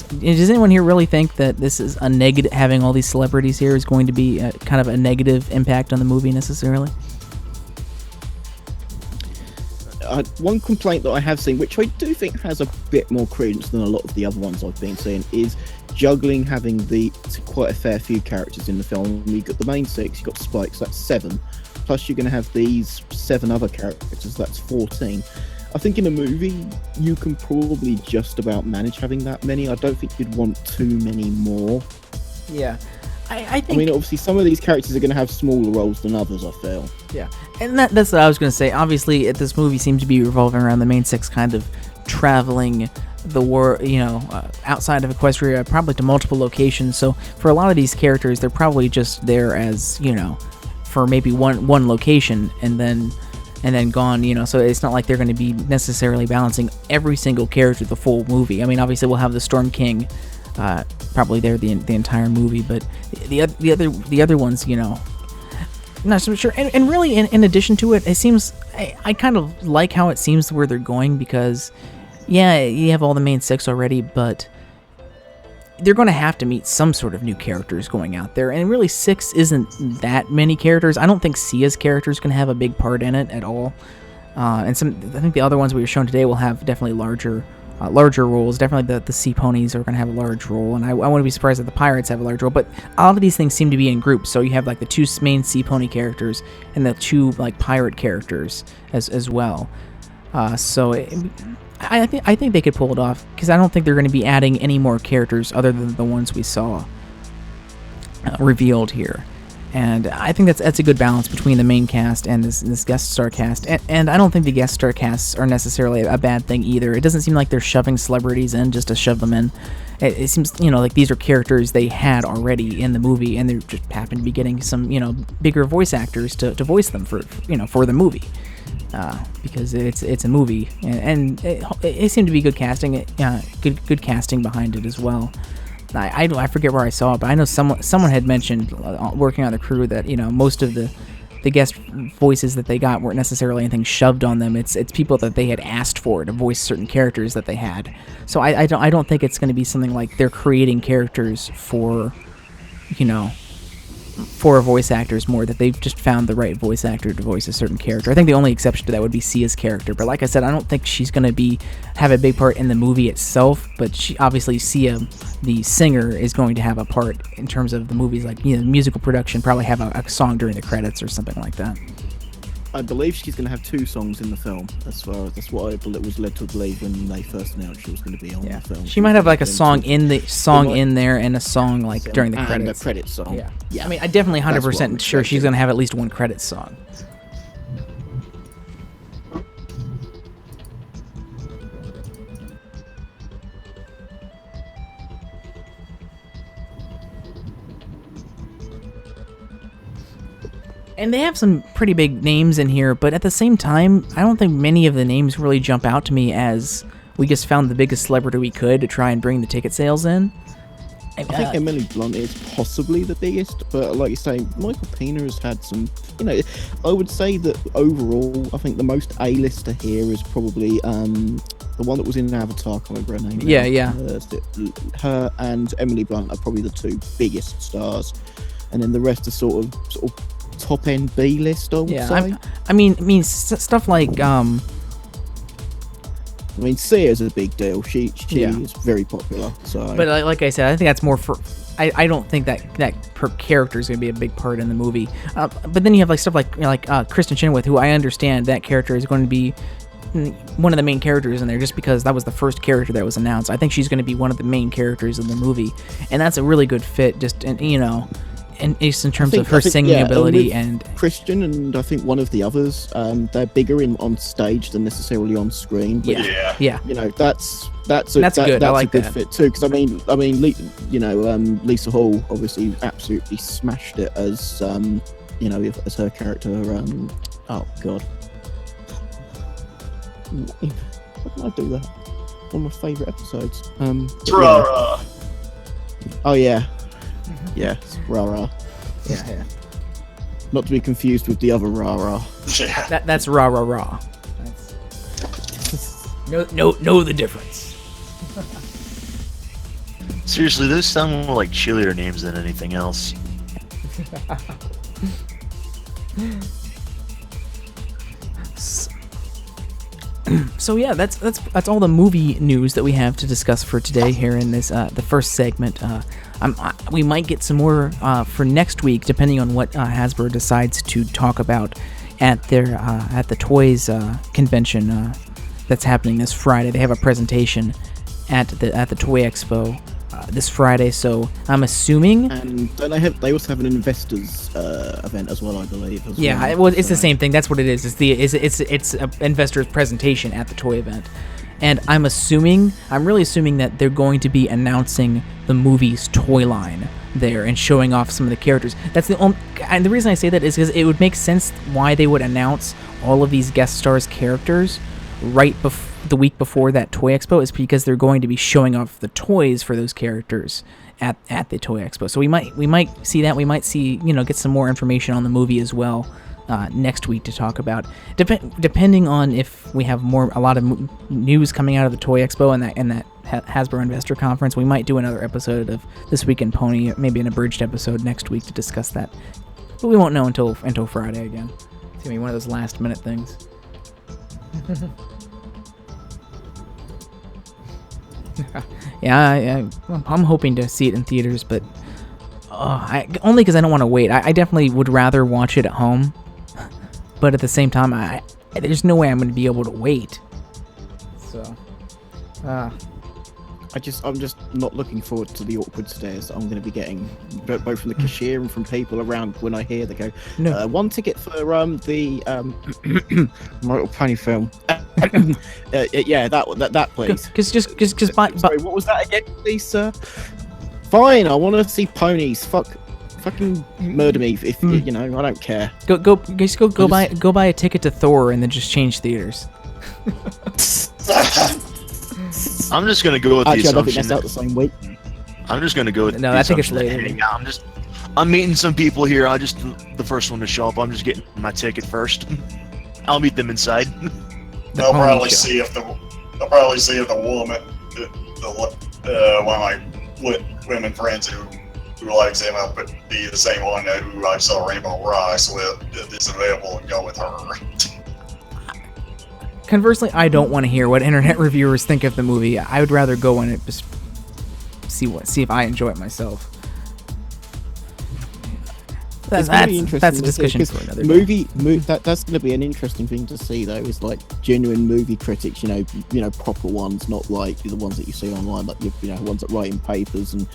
does anyone here really think that this is a negative, having all these celebrities here is going to be kind of a negative impact on the movie necessarily? One complaint that I have seen, which I do think has a bit more credence than a lot of the other ones I've been seeing, is juggling having quite a fair few characters in the film. You've got the main 6, you've got Spikes, that's 7. Plus you're going to have these 7 other characters, that's 14. I think in a movie, you can probably just about manage having that many. I don't think you'd want too many more. Yeah. I think... I mean, obviously, some of these characters are going to have smaller roles than others, I feel. Yeah. And that's what I was going to say. Obviously, this movie seems to be revolving around the main 6 kind of traveling the world, outside of Equestria, probably to multiple locations. So for a lot of these characters, they're probably just there as, for maybe one location and then gone, so it's not like they're going to be necessarily balancing every single character the full movie. I mean, obviously we'll have the Storm King probably there the entire movie, but the other ones, not so sure. And really, in addition to it, it seems I kind of like how it seems where they're going, because yeah, you have all the main 6 already, but they're going to have to meet some sort of new characters going out there, and really 6 isn't that many characters. I don't think Sia's character is going to have a big part in it at all, and I think the other ones we were shown today will have definitely larger roles. Definitely the sea ponies are going to have a large role, and I wouldn't be surprised if the pirates have a large role. But a lot of these things seem to be in groups, so you have like the 2 main sea pony characters and the 2 like pirate characters as well. I think they could pull it off, because I don't think they're going to be adding any more characters other than the ones we saw revealed here. And I think that's a good balance between the main cast and this guest star cast. And I don't think the guest star casts are necessarily a bad thing either. It doesn't seem like they're shoving celebrities in just to shove them in. It seems, like these are characters they had already in the movie, and they just happen to be getting some, bigger voice actors to voice them for the movie. Because it's a movie, and it seemed to be good casting, good casting behind it as well. I forget where I saw it, but I know someone had mentioned working on the crew that most of the guest voices that they got weren't necessarily anything shoved on them. It's people that they had asked for to voice certain characters that they had. So I don't think it's going to be something like they're creating characters for voice actors more, that they've just found the right voice actor to voice a certain character. I think the only exception to that would be Sia's character, but like I said, I don't think she's going to have a big part in the movie itself, but Sia, the singer, is going to have a part in terms of the movie's musical production, probably have a song during the credits or something like that. I believe she's going to have 2 songs in the film. That's what I was led to believe when they first announced she was going to be on the film. She might have like a song in there and a song during the credits. And a credit song. Yeah. I mean, I definitely 100% sure she's going to have at least one credit song. And they have some pretty big names in here, but at the same time, I don't think many of the names really jump out to me as we just found the biggest celebrity we could to try and bring the ticket sales in. I think Emily Blunt is possibly the biggest, but like you say, Michael Pena has had some, I would say that overall, I think the most A-lister here is probably the one that was in Avatar, I can't remember her name. Yeah. Her and Emily Blunt are probably the 2 biggest stars. and then the rest are sort of top end B list. I would say. I mean, stuff like I mean, Sia's a big deal. She is very popular. So, but like I said, I think that's more for. I don't think that per character is going to be a big part in the movie. But then you have like stuff like Kristen Chenoweth, who I understand that character is going to be one of the main characters in there, just because that was the first character that was announced. I think she's going to be one of the main characters in the movie, and that's a really good fit. Just and just in terms of her singing ability and Christian, and I think one of the others, they're bigger on stage than necessarily on screen. But yeah. You know, that's good. That's I like a good that. fit too. Because I mean, Lisa Hall obviously absolutely smashed it as as her character. Oh God, how can I do that? One of my favourite episodes. Oh yeah. Yeah, Rara. Yeah. Not to be confused with the other Rara. Yeah. That's Rara. Know the difference. Seriously, those sound more like cheerleader names than anything else. So yeah, that's all the movie news that we have to discuss for today here in this the first segment. We might get some more for next week, depending on what Hasbro decides to talk about at their at the Toys convention that's happening this Friday. They have a presentation at the Toy Expo this Friday, so I'm assuming. And they also have an investors event as well, I believe. It's the same thing. That's what it is. It's an investors presentation at the toy event. And I'm really assuming that they're going to be announcing the movie's toy line there and showing off some of the characters. And the reason I say that is because it would make sense why they would announce all of these guest stars' characters right the week before that Toy Expo, is because they're going to be showing off the toys for those characters at the Toy Expo. So we might see that. We might see, get some more information on the movie as well. Next week to talk about, depending on if we have a lot of news coming out of the Toy Expo and that Hasbro Investor Conference. We might do another episode of This Week in Pony, maybe an abridged episode next week to discuss that, but we won't know until Friday again. It's gonna be one of those last minute things. I'm hoping to see it in theaters, but only because I don't want to wait. I definitely would rather watch it at home. But at the same time, there's no way I'm going to be able to wait. So, I'm just not looking forward to the awkward stares that I'm going to be getting, both from the cashier and from people around when I hear they go, no. One ticket for the My Little Pony film. Yeah, that please. Because Sorry, what was that again, please, sir? Fine, I want to see ponies. Fucking murder me if I don't care. Go buy a ticket to Thor and then just change theaters. I'm just gonna go with the assumption. I don't think that's out the same week. I'm just gonna go with I think it's later. I'm meeting some people here. The first one to show up. I'm just getting my ticket first. I'll meet them inside. They'll probably see if the woman, one of my women friends who likes him up, but be the same one who I saw Rainbow Rocks with is available and go with her. Conversely, I don't want to hear what internet reviewers think of the movie. I would rather go in it just see if I enjoy it myself. That's a discussion for another day. That's going to be an interesting thing to see, though, is like genuine movie critics, proper ones, not like the ones that you see online, like ones that write in papers and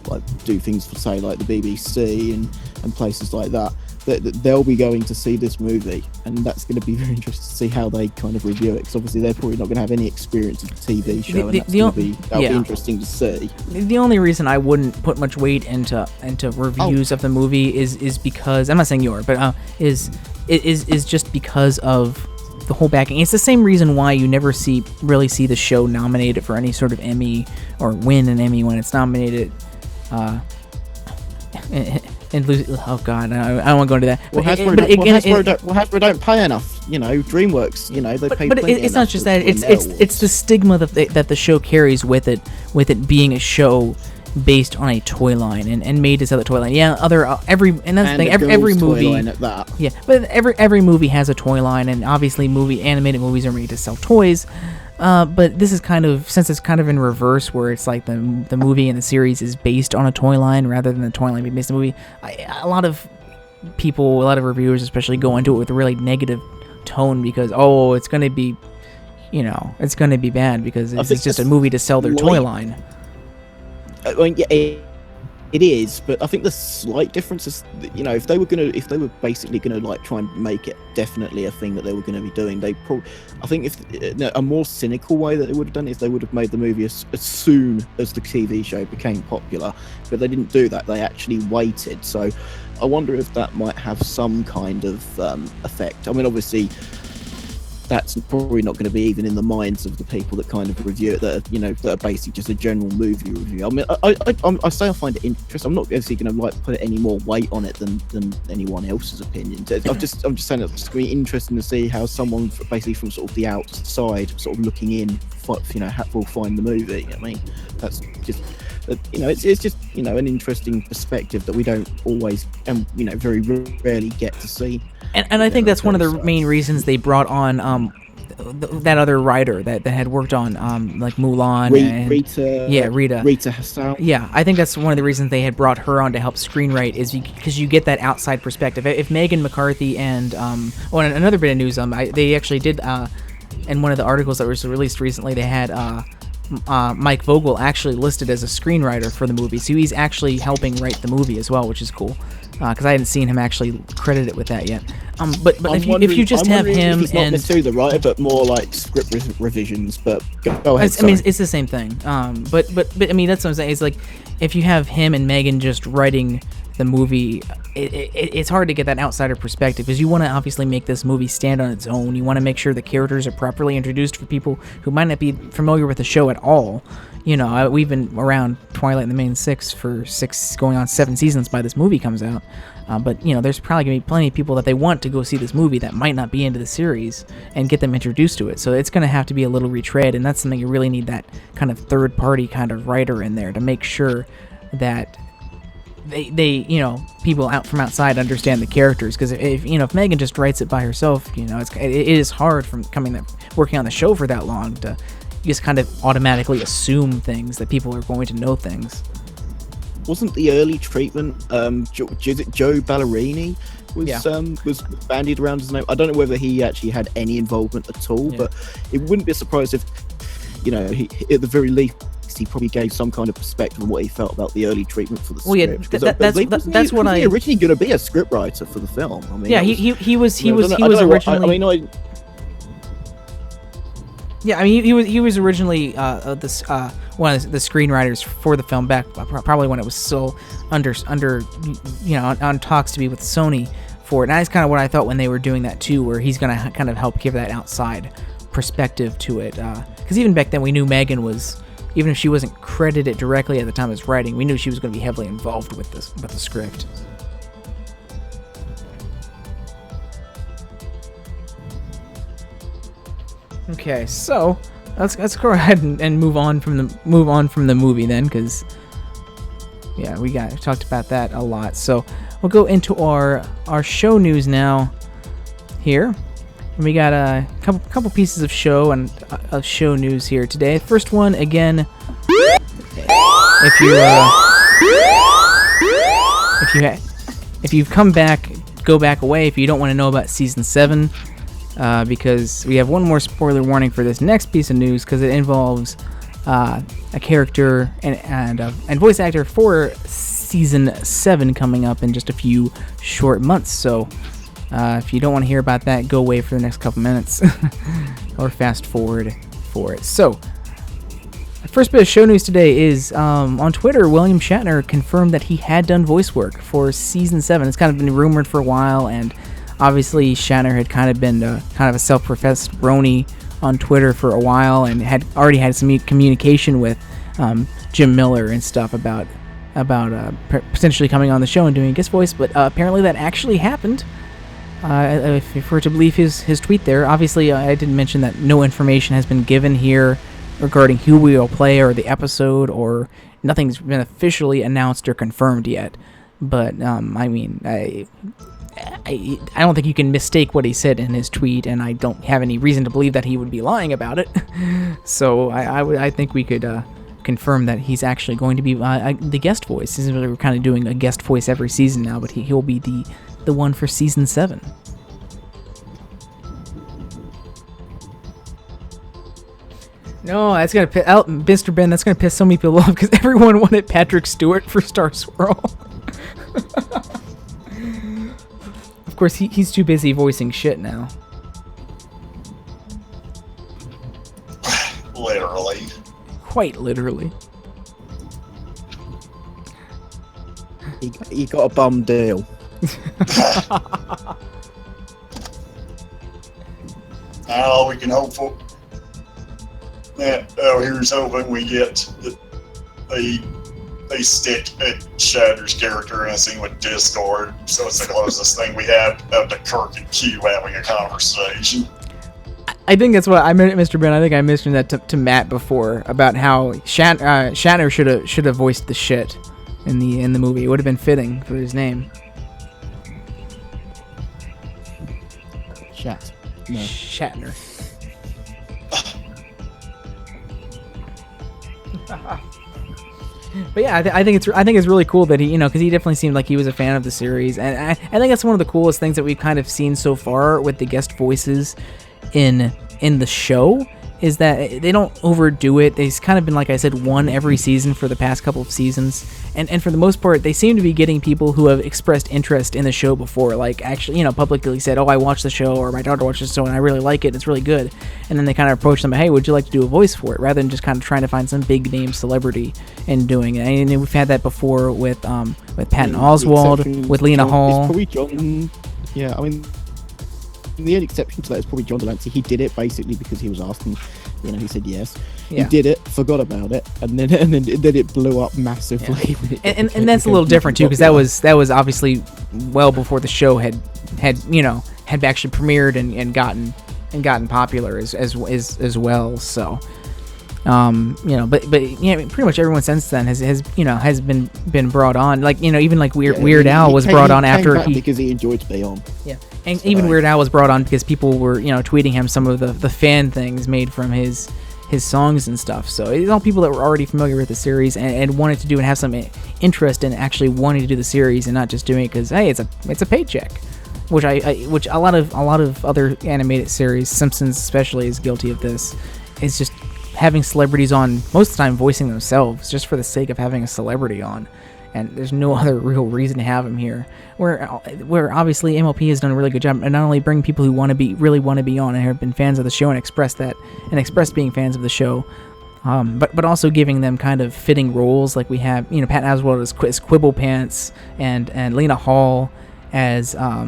like do things for, say, like the BBC and places like that. They'll be going to see this movie, and that's going to be very interesting to see how they kind of review it, because obviously they're probably not going to have any experience of the TV show, and that'll be interesting to see. The only reason I wouldn't put much weight into reviews of the movie is because, I'm not saying you are, but is just because of the whole backing. It's the same reason why you never really see the show nominated for any sort of Emmy or win an Emmy when it's nominated. Oh God, I don't want to go into that. Hasbro don't pay enough. DreamWorks. They pay. But it's not just that. It's the stigma that the show carries with it being a show based on a toy line and made to sell the toy line. Yeah, every movie line at that. Yeah, but every movie has a toy line, and obviously animated movies are made to sell toys. But this is since it's kind of in reverse, where it's like the movie and the series is based on a toy line rather than the toy line being based on the movie. A lot of reviewers especially go into it with a really negative tone because it's going to be, it's going to be bad because it's just a movie to sell their toy line. I mean, yeah, it is, but I think the slight difference is, if they were basically gonna like try and make it definitely a thing that they were going to be doing, I think if a more cynical way that they would have done it is they would have made the movie as soon as the TV show became popular, but they didn't do that. They actually waited. So I wonder if that might have some kind of effect. I mean, obviously, that's probably not going to be even in the minds of the people that kind of review it, that are basically just a general movie review. I mean, I say I find it interesting. I'm not obviously going to put any more weight on it than anyone else's opinion. I'm just saying it's just going to be interesting to see how someone basically from sort of the outside, sort of looking in, will find the movie. I mean, that's just. It's just an interesting perspective that we don't always and very rarely get to see. And I think that's one of the main reasons they brought on that other writer that had worked on like Mulan and Rita Hassel. Yeah, I think that's one of the reasons they had brought her on to help screenwrite is because you get that outside perspective. If Megan McCarthy and another bit of news, they actually did in one of the articles that was released recently, they had Mike Vogel actually listed as a screenwriter for the movie, so he's actually helping write the movie as well, which is cool. Because I hadn't seen him actually credited with that yet. But if you just have him if not necessarily the writer, but more like script revisions. But go ahead. I mean, it's the same thing. But I mean, that's what I'm saying. It's like if you have him and Megan just writing the movie, it's hard to get that outsider perspective because you want to obviously make this movie stand on its own. You want to make sure the characters are properly introduced for people who might not be familiar with the show at all. We've been around Twilight and the Main Six for 6 going on 7 seasons by this movie comes out. But there's probably going to be plenty of people that they want to go see this movie that might not be into the series and get them introduced to it. So it's going to have to be a little retread, and that's something you really need that kind of third-party kind of writer in there to make sure that they people out from outside understand the characters. Because if Megan just writes it by herself, it is hard from working on the show for that long to just kind of automatically assume things that people are going to know things. Wasn't the early treatment Joe Ballerini was bandied around his name? I don't know whether he actually had any involvement at all, but it wouldn't be surprised if he at the very least he probably gave some kind of perspective on what he felt about the early treatment for the script. That's what I originally going to be a scriptwriter for the film. I mean, he was originally. Yeah, I mean, he was originally one of the screenwriters for the film back probably when it was still under on talks to be with Sony for it. And that's kind of what I thought when they were doing that too, where he's going to kind of help give that outside perspective to it. Because even back then we knew Megan was, even if she wasn't credited directly at the time of writing, we knew she was going to be heavily involved with the script. Okay, so let's go ahead and move on from the movie then, because we talked about that a lot. So we'll go into our show news now here, and we got a couple pieces of show news here today. First one again, if you've come back, go back away if you don't want to know about season 7. Because we have one more spoiler warning for this next piece of news, because it involves a character and voice actor for season 7 coming up in just a few short months. So if you don't want to hear about that, go away for the next couple minutes or fast forward for it. So the first bit of show news today is on Twitter, William Shatner confirmed that he had done voice work for season 7. It's kind of been rumored for a while, and obviously, Shatner had kind of been kind of a self-professed brony on Twitter for a while, and had already had some communication with Jim Miller and stuff about potentially coming on the show and doing a guest voice. But apparently, that actually happened. If we're to believe his tweet there, obviously, I didn't mention that no information has been given here regarding who we will play or the episode, or nothing's been officially announced or confirmed yet. But I mean, I don't think you can mistake what he said in his tweet, and I don't have any reason to believe that he would be lying about it. So I think we could confirm that he's actually going to be the guest voice. We're kind of doing a guest voice every season now, but he'll be the one for season 7. No, that's gonna piss Mr. Ben. That's gonna piss so many people off because everyone wanted Patrick Stewart for Star Swirl. Of course, he's too busy voicing shit now. Literally. Quite literally. He got a bum deal. All we can hope for. Yeah, here's hoping we get they stick Shatner's character in a scene with Discord, so it's the closest thing we have to Kirk and Q having a conversation. I think that's what I meant, Mr. Ben. I think I mentioned that to Matt before about how Shatner should have voiced the shit in the movie. It would have been fitting for his name. Shatner. But yeah, I think it's really cool that he, because he definitely seemed like he was a fan of the series, and I think that's one of the coolest things that we've kind of seen so far with the guest voices in the show, is that they don't overdo it. They've kind of been, like I said, one every season for the past couple of seasons, and for the most part, they seem to be getting people who have expressed interest in the show before, like actually, publicly said, oh, I watched the show, or my daughter watched the show, and I really like it, it's really good, and then they kind of approach them, hey, would you like to do a voice for it, rather than just kind of trying to find some big name celebrity and doing it. And we've had that before with Patton Oswalt, with Lena Hall. It's probably John. Yeah, I mean, the only exception to that is probably John Delancey. He did it basically because he was asking. He said yes. Yeah. He did it, forgot about it, and then it blew up massively. Yeah. And that's a little different too, because that was obviously well before the show had actually premiered and gotten popular as well. So. But pretty much everyone since then has been brought on. Like, even like Weird Al was brought on after because he enjoyed to be on. Yeah, and so, even Weird Al was brought on because people were tweeting him some of the fan things made from his songs and stuff. So it's all people that were already familiar with the series and wanted to do and have some interest in actually wanting to do the series and not just doing it because hey, it's a paycheck. Which a lot of other animated series, Simpsons especially, is guilty of this. It's just having celebrities on, most of the time voicing themselves, just for the sake of having a celebrity on, and there's no other real reason to have them here. Where obviously MLP has done a really good job, and not only bring people who really want to be on and have been fans of the show and expressed being fans of the show, but also giving them kind of fitting roles, like we have Patton Oswalt as Quibble Pants and Lena Hall as I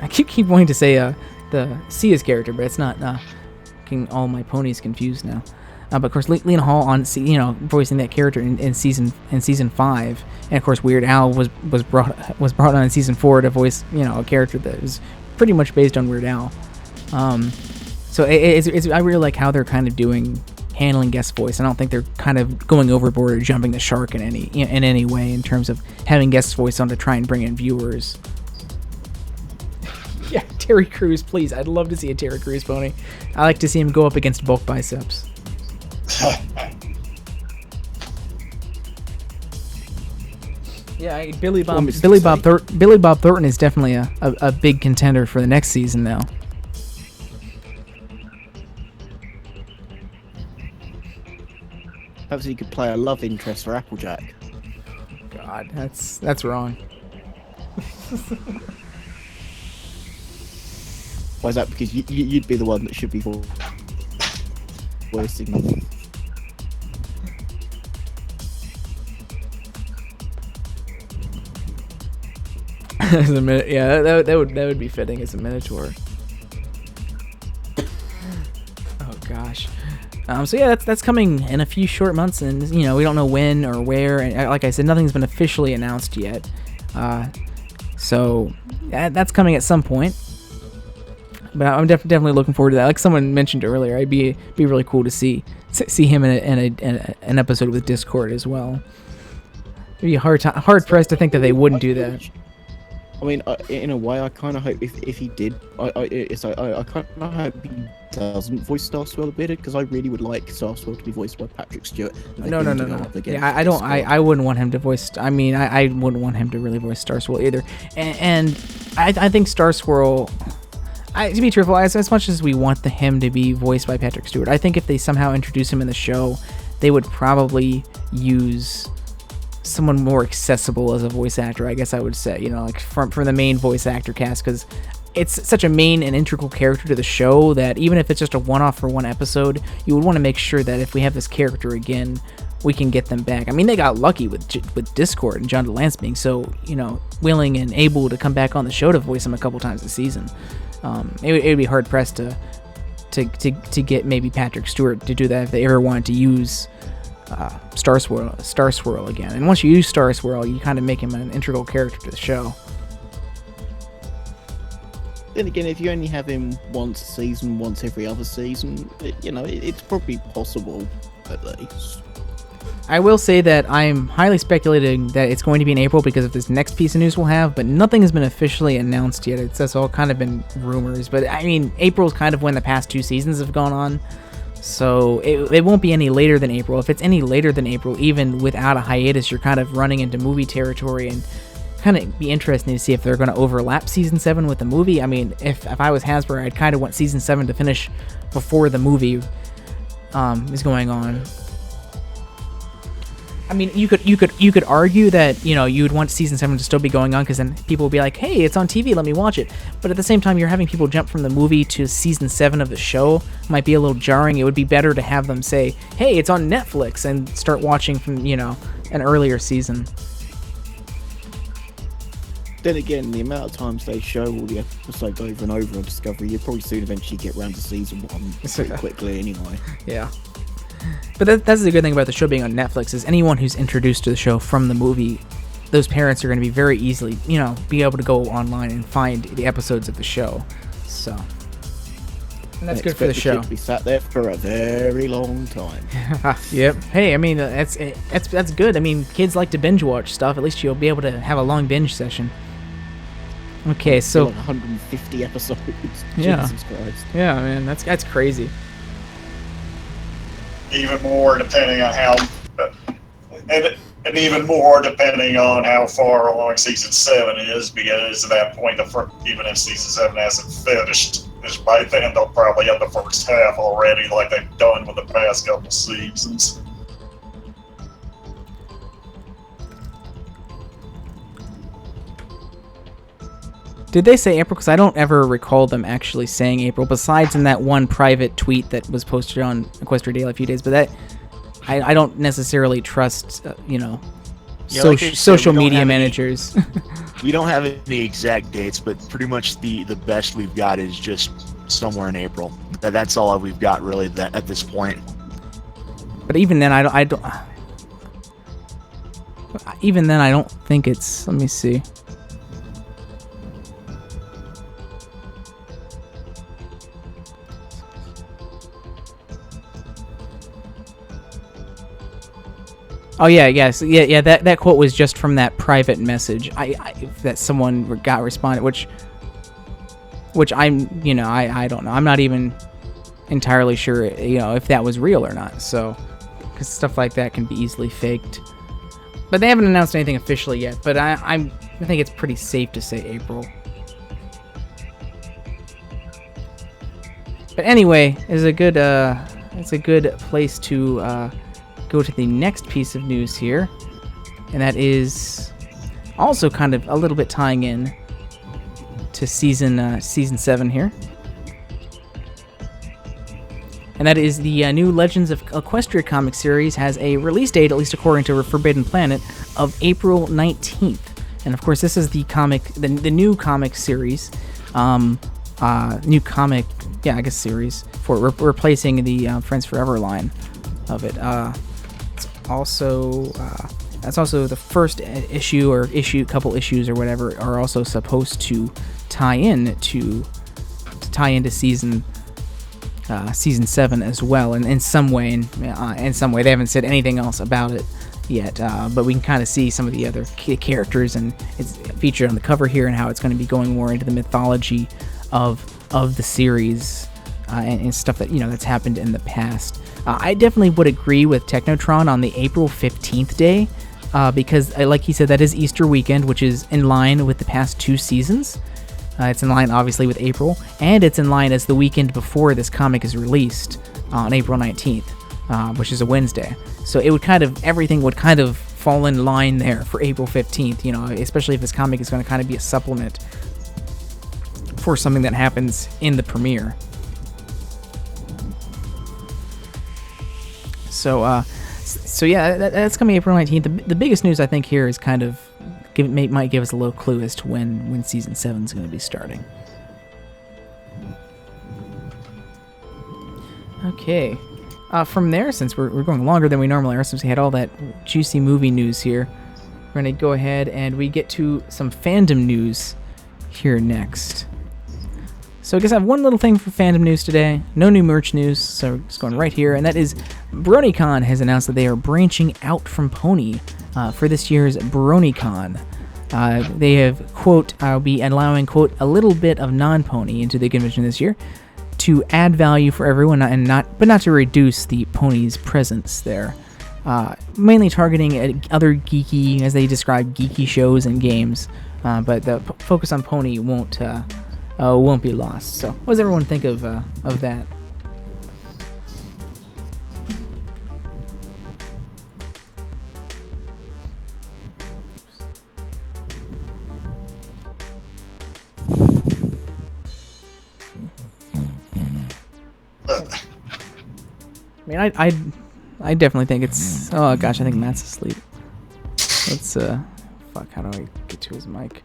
keep wanting to say the Sia's character, but it's not. Getting all my ponies confused now. But of course, Lena Hall on voicing that character in season 5, and of course Weird Al was brought on in season 4 to voice a character that was pretty much based on Weird Al. So I really like how they're kind of handling guest voice. I don't think they're kind of going overboard or jumping the shark in any way in terms of having guest voice on to try and bring in viewers. Yeah, Terry Crews, please. I'd love to see a Terry Crews pony. I like to see him go up against bulk biceps. Yeah, Billy Bob Thornton is definitely a big contender for the next season now. Perhaps he could play a love interest for Applejack. God, that's wrong. Why is that? Because you'd be the one that should be voicing them. As a minute, yeah, that would be fitting as a Minotaur. Oh gosh. So yeah, that's coming in a few short months, and we don't know when or where. And like I said, nothing's been officially announced yet. So that's coming at some point. but I'm definitely looking forward to that. Like someone mentioned earlier, it'd be really cool to see him in an episode with Discord as well. It'd be hard pressed to think that they wouldn't do that. I mean, in a way, I kind of hope if he did, I kind of hope he doesn't voice Starswell a bit, because I really would like Starswell to be voiced by Patrick Stewart. No. Yeah, I wouldn't want him to voice. I mean, I wouldn't want him to really voice Starswell either. And I think Starswell. To be truthful, as much as we want him to be voiced by Patrick Stewart, I think if they somehow introduce him in the show, they would probably use someone more accessible as a voice actor, I guess I would say, like from the main voice actor cast, because it's such a main and integral character to the show that even if it's just a one-off for one episode, you would want to make sure that if we have this character again, we can get them back. I mean, they got lucky with Discord and John DeLance being so, willing and able to come back on the show to voice him a couple times a season. It would be hard-pressed to get maybe Patrick Stewart to do that if they ever wanted to use Star Swirl again. And once you use Star Swirl, you kind of make him an integral character to the show. Then again, if you only have him once a season, once every other season, it's probably possible, at least. I will say that I'm highly speculating that it's going to be in April because of this next piece of news we'll have, but nothing has been officially announced yet. It's all kind of been rumors, but I mean, April's kind of when the past 2 seasons have gone on. So it won't be any later than April. If it's any later than April, even without a hiatus, you're kind of running into movie territory, and kind of be interesting to see if they're going to overlap Season 7 with the movie. I mean, if I was Hasbro, I'd kind of want Season 7 to finish before the movie is going on. I mean, you could argue that, you'd want Season 7 to still be going on, because then people will be like, hey, it's on TV, let me watch it. But at the same time, you're having people jump from the movie to Season 7 of the show. Might be a little jarring. It would be better to have them say, hey, it's on Netflix, and start watching from, an earlier season. Then again, the amount of times they show all the episodes over and over on Discovery, you'll probably soon eventually get around to Season 1 pretty quickly anyway. Yeah. But that's the good thing about the show being on Netflix, is anyone who's introduced to the show from the movie, those parents are going to be very easily, be able to go online and find the episodes of the show. So, and that's good for the show. To be sat there for a very long time. Yep. Hey, I mean, that's good. I mean, kids like to binge watch stuff. At least you'll be able to have a long binge session. Okay, so 150 episodes. Yeah. Jesus Christ. Yeah, man, that's crazy. Even more depending on how, and even more depending on how far along Season 7 is, because at that point, even if Season 7 hasn't finished, by then they'll probably have the first half already, like they've done with the past couple seasons. Did they say April? Because I don't ever recall them actually saying April, besides in that one private tweet that was posted on Equestria Daily a few days. But that I don't necessarily trust, social media managers. We don't have any exact dates, but pretty much the best we've got is just somewhere in April. That's all we've got really at this point. But even then, I don't. Even then, I don't think it's. Let me see. Oh yeah, yes, yeah. That quote was just from that private message that someone got responded, which I'm, I don't know. I'm not even entirely sure, if that was real or not. So, because stuff like that can be easily faked. But they haven't announced anything officially yet. But I think it's pretty safe to say April. But anyway, it's a good place to go to the next piece of news here, and that is also kind of a little bit tying in to season 7 here, and that is the new Legends of Equestria comic series has a release date, at least according to Forbidden Planet, of April 19th. And of course, this is the new comic series, series for replacing the Friends Forever line of it. That's also the first issue or couple issues or whatever are also supposed to tie in to tie into season 7 as well, and in some way. In some way, they haven't said anything else about it yet, but we can kind of see some of the other characters, and it's featured on the cover here, and how it's going to be going more into the mythology of the series, and stuff that that's happened in the past. I definitely would agree with Technotron on the April 15th day, because like he said, that is Easter weekend, which is in line with the past 2 seasons. It's in line, obviously, with April, and it's in line as the weekend before this comic is released on April 19th, which is a Wednesday. So it would everything would kind of fall in line there for April 15th, especially if this comic is going to kind of be a supplement for something that happens in the premiere. So yeah, that's coming April 19th. The biggest news, I think, here is kind of might give us a little clue as to when season 7 is going to be starting. Okay. From there, since we're going longer than we normally are, since we had all that juicy movie news here, we're going to go ahead and we get to some fandom news here next. So I guess I have one little thing for fandom news today. No new merch news, so we're just going right here, and that is BronyCon has announced that they are branching out from Pony for this year's BronyCon. They have, quote, "I'll be allowing, quote, a little bit of non-Pony into the convention this year to add value for everyone, but not to reduce the Pony's presence there. Mainly targeting other geeky, as they describe, geeky shows and games, but the focus on Pony won't be lost." So, what does everyone think of that? I mean, I definitely think it's... Oh, gosh, I think Matt's asleep. Let's, fuck, how do I get to his mic?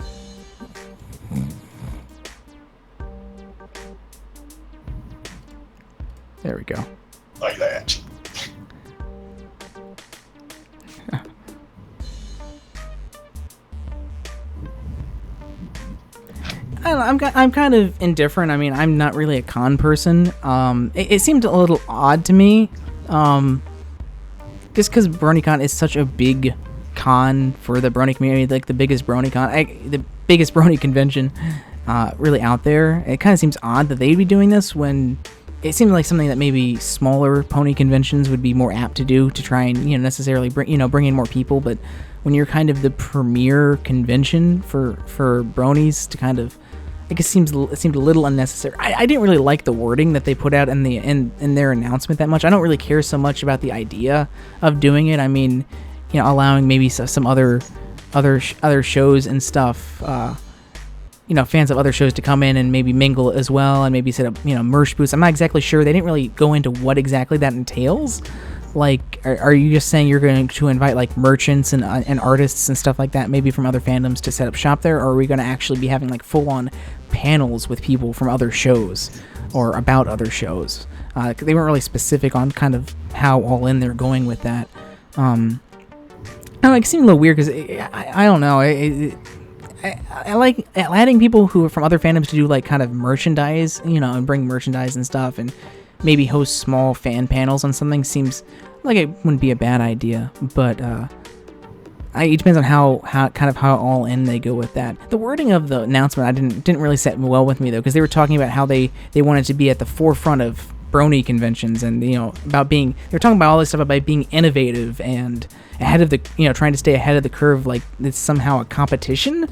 There we go. Like that. I don't know, I'm kind of indifferent. I mean, I'm not really a con person. It seemed a little odd to me, just because BronyCon is such a big con for the Brony community, like the biggest BronyCon, the biggest Brony convention really out there. It kind of seems odd that they'd be doing this when it seems like something that maybe smaller Pony conventions would be more apt to do, to try and necessarily bring in more people. But when you're kind of the premier convention for Bronies to kind of, it seemed a little unnecessary. I didn't really like the wording that they put out in their announcement that much. I don't really care so much about the idea of doing it. I mean, allowing maybe some other shows and stuff, fans of other shows to come in and maybe mingle as well, and maybe set up merch booths. I'm not exactly sure. They didn't really go into what exactly that entails. Like, are you just saying you're going to invite like merchants and artists and stuff like that, maybe from other fandoms, to set up shop there, or are we going to actually be having like full-on panels with people from other shows or about other shows? They weren't really specific on kind of how all in they're going with that. I don't know, it seemed a little weird because I don't know. I like adding people who are from other fandoms to do like kind of merchandise, and bring merchandise and stuff, and maybe host small fan panels on something. Seems like it wouldn't be a bad idea, but it depends on how all in they go with that. The wording of the announcement I didn't really set well with me though, because they were talking about how they wanted to be at the forefront of Brony conventions, and about being, they're talking about all this stuff about being innovative and ahead of the trying to stay ahead of the curve, like it's somehow a competition,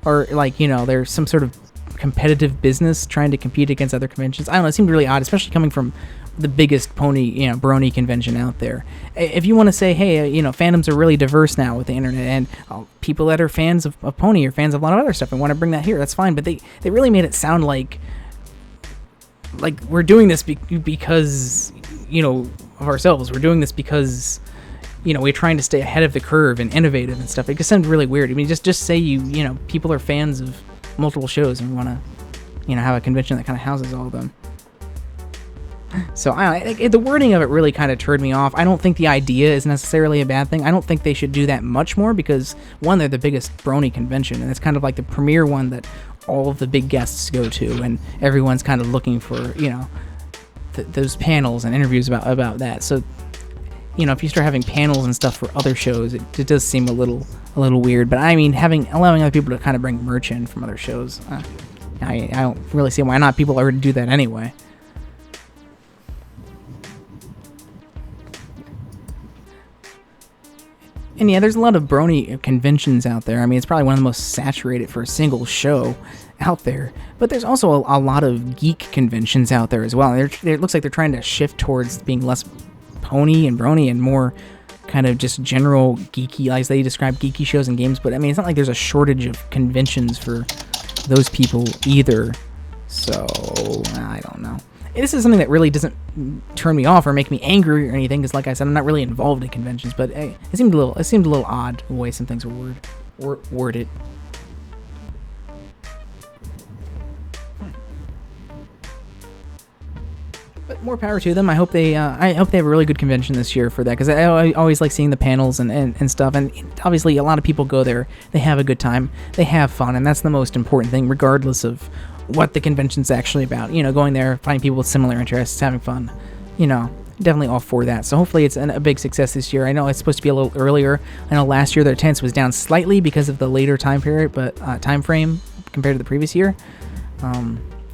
or like there's some sort of competitive business trying to compete against other conventions. I don't know, it seemed really odd, especially coming from the biggest Pony Brony convention out there. If you want to say, hey, fandoms are really diverse now with the internet, and people that are fans of Pony are fans of a lot of other stuff and want to bring that here, that's fine. But they really made it sound like we're doing this because of ourselves. We're doing this because we're trying to stay ahead of the curve and innovative and stuff. It just sounded really weird. I mean, just say people are fans of multiple shows and we want to have a convention that kind of houses all of them. So the wording of it really kind of turned me off. I don't think the idea is necessarily a bad thing. I don't think they should do that much more because, one, they're the biggest Brony convention, and it's kind of like the premier one that all of the big guests go to, and everyone's kind of looking for, you know, those panels and interviews about that. So, you know, if you start having panels and stuff for other shows, it does seem a little weird. But I mean, allowing other people to kind of bring merch in from other shows, I don't really see why not. People already do that anyway. And yeah, there's a lot of brony conventions out there. I mean, it's probably one of the most saturated for a single show out there. But there's also a lot of geek conventions out there as well. It looks like they're trying to shift towards being less pony and brony and more kind of just general geeky, like they describe geeky shows and games. But I mean, it's not like there's a shortage of conventions for those people either. So, I don't know. This is something that really doesn't turn me off or make me angry or anything, because like I said, I'm not really involved in conventions, but hey, it seemed a little odd the way some things were worded. But more power to them. I hope they have a really good convention this year for that, because I always like seeing the panels and stuff, and obviously a lot of people go there, they have a good time, they have fun, and that's the most important thing, regardless of what the convention's actually about. You know, going there, finding people with similar interests, having fun, you know, definitely all for that. So hopefully it's a big success this year. I know it's supposed to be a little earlier. I know last year their attendance was down slightly because of the later time period, but time frame compared to the previous year.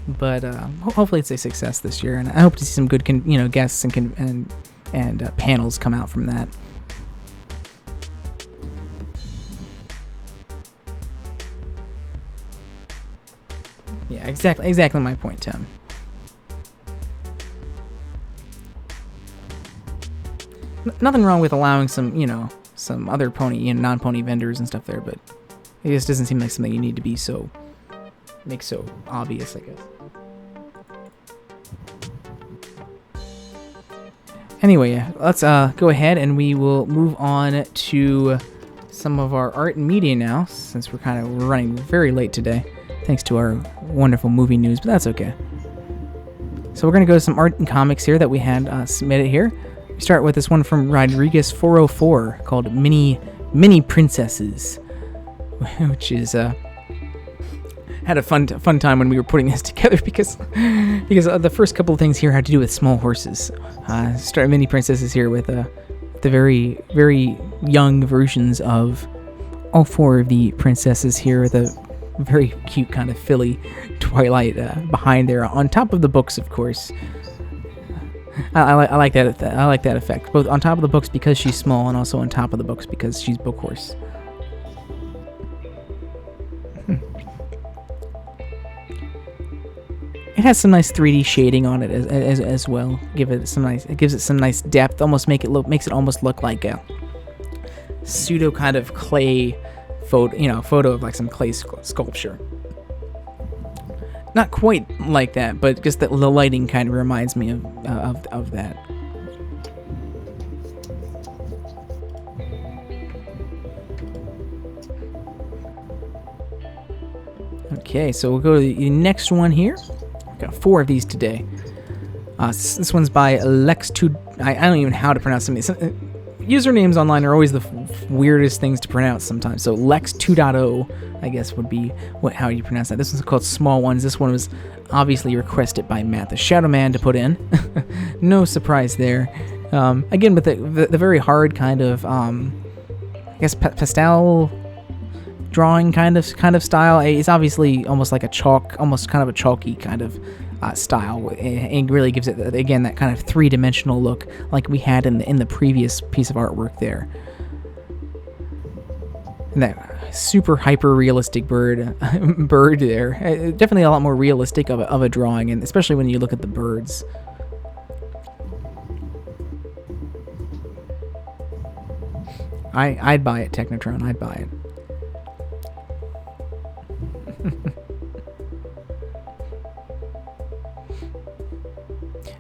But hopefully it's a success this year, and I hope to see some good guests and panels come out from that. Yeah, exactly my point, Tim. Nothing wrong with allowing some other pony, non-pony vendors and stuff there, but it just doesn't seem like something you need to be make so obvious, I guess. Anyway, yeah, let's go ahead and we will move on to some of our art and media now, since we're running very late today, thanks to our wonderful movie news, but that's okay. So we're going to go to some art and comics here that we had submitted here. We start with this one from Rodriguez 404 called Mini Princesses, which is had a fun time when we were putting this together, because the first couple of things here had to do with small horses. Start Mini Princesses here with the very, very young versions of all four of the princesses here. The very cute kind of filly Twilight behind there, on top of the books, of course. I like that. I like that effect, both on top of the books because she's small, and also on top of the books because she's book horse. It has some nice 3D shading on it as well. It gives it some nice depth. Makes it almost look like a pseudo kind of clay photo of like some clay sculpture. Not quite like that, but just the lighting kind of reminds me of that. Okay, so we'll go to the next one here. Got 4 of these today. This one's by Lex2. I don't even know how to pronounce some of these. Usernames online are always the weirdest things to pronounce sometimes. So Lex 2.0, I guess, would be how you pronounce that. This one's called Small Ones. This one was obviously requested by Matt the Shadow Man to put in. No surprise there. Again, with the very hard kind of, I guess, pastel drawing kind of style. It's obviously almost like almost kind of a chalky kind of style. It really gives it, again, that kind of 3-dimensional look like we had in the previous piece of artwork there. And that super hyper realistic bird there. Definitely a lot more realistic of a drawing, and especially when you look at the birds. I'd buy it, Technotron. I'd buy it.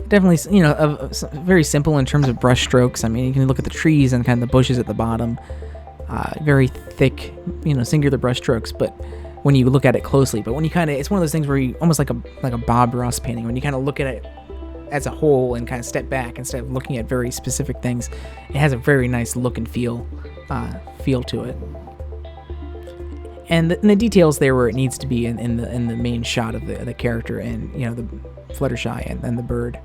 Definitely, very simple in terms of brush strokes. I mean, you can look at the trees and kind of the bushes at the bottom. Very thick, singular brush strokes, but when you look at it closely. But when you it's one of those things where you almost like a Bob Ross painting. When you kind of look at it as a whole and kind of step back instead of looking at very specific things, it has a very nice look and feel to it. and the details there where it needs to be in the main shot of the character, and the Fluttershy and the bird.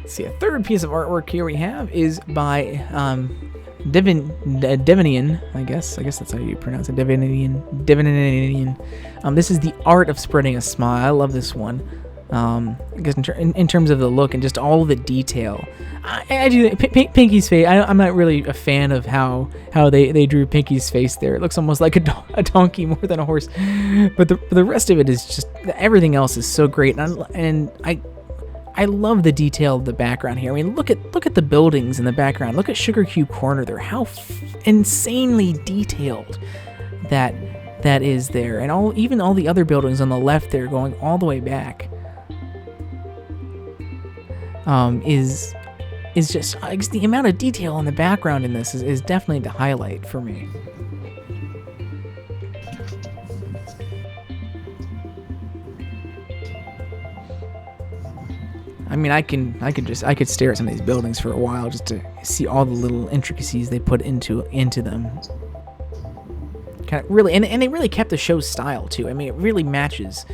Let's see, a third piece of artwork here we have is by Devonian, I guess that's how you pronounce it, Devonian. This is the art of spreading a smile. I love this one. I guess in terms of the look and just all the detail. I do Pinky's face. I'm not really a fan of how they drew Pinky's face there. It looks almost like a donkey more than a horse. But the rest of it is just, everything else is so great, and I love the detail of the background here. I mean, look at the buildings in the background. Look at Sugar Cube Corner there. How insanely detailed that is there, and even all the other buildings on the left there, going all the way back. Is just the amount of detail in the background in this is definitely the highlight for me. I mean, I could stare at some of these buildings for a while just to see all the little intricacies they put into them. Kind of really, and they really kept the show's style too. I mean, it really matches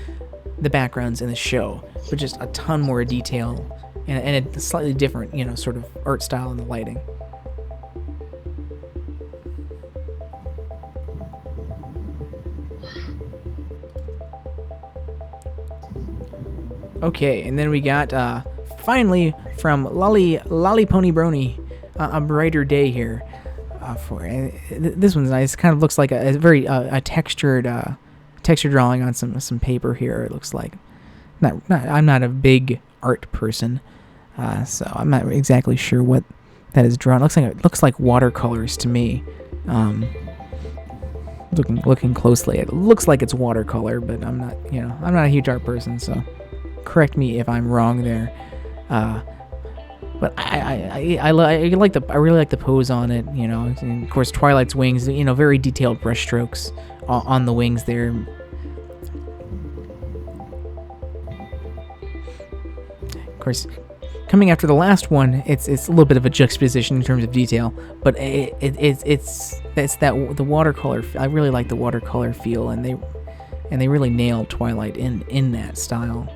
the backgrounds in the show, but just a ton more detail and a slightly different, sort of art style in the lighting. Okay, and then we got finally from Lolly Pony Brony, A Brighter Day here. This one's nice. Kind of looks like a very textured drawing on some paper here. It looks like I'm not a big art person, so I'm not exactly sure what that is drawn. It looks like watercolors to me. Looking closely, it looks like it's watercolor, but I'm not a huge art person, so correct me if I'm wrong there. But I really like the pose on it, and of course Twilight's wings, very detailed brush strokes on the wings there. Of course, coming after the last one, it's a little bit of a juxtaposition in terms of detail, but it's the watercolor. I really like the watercolor feel, and they really nailed Twilight in that style.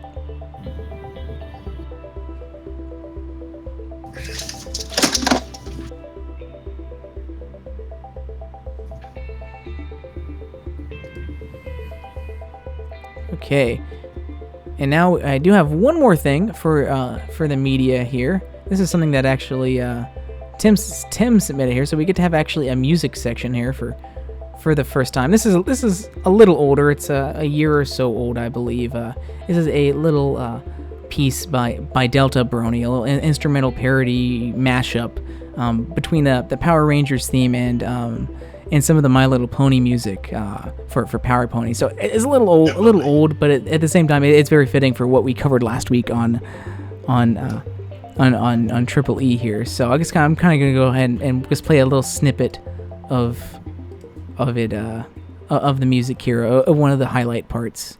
Okay, and now I do have one more thing for the media here. This is something that actually Tim submitted here, so we get to have actually a music section here for the first time. This is a little older. It's a year or so old, I believe. This is a little piece by Delta Brony, a little instrumental parody mashup between the Power Rangers theme and some of the My Little Pony music for Power Pony. So it's a little old, but at the same time, it's very fitting for what we covered last week on Triple E here. So I guess I'm kind of gonna go ahead and just play a little snippet of the music here, of one of the highlight parts.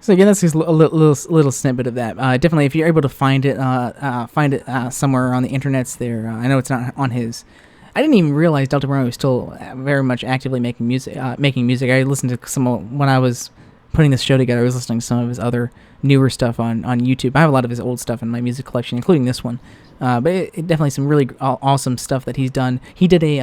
So again, that's just a little snippet of that. Definitely, if you're able to find it somewhere on the internets there. I know it's not on his. I didn't even realize Delta Brony was still very much actively making music. I listened to some when I was putting this show together. I was listening to some of his other newer stuff on YouTube. I have a lot of his old stuff in my music collection, including this one. But it definitely some really awesome stuff that he's done. He did a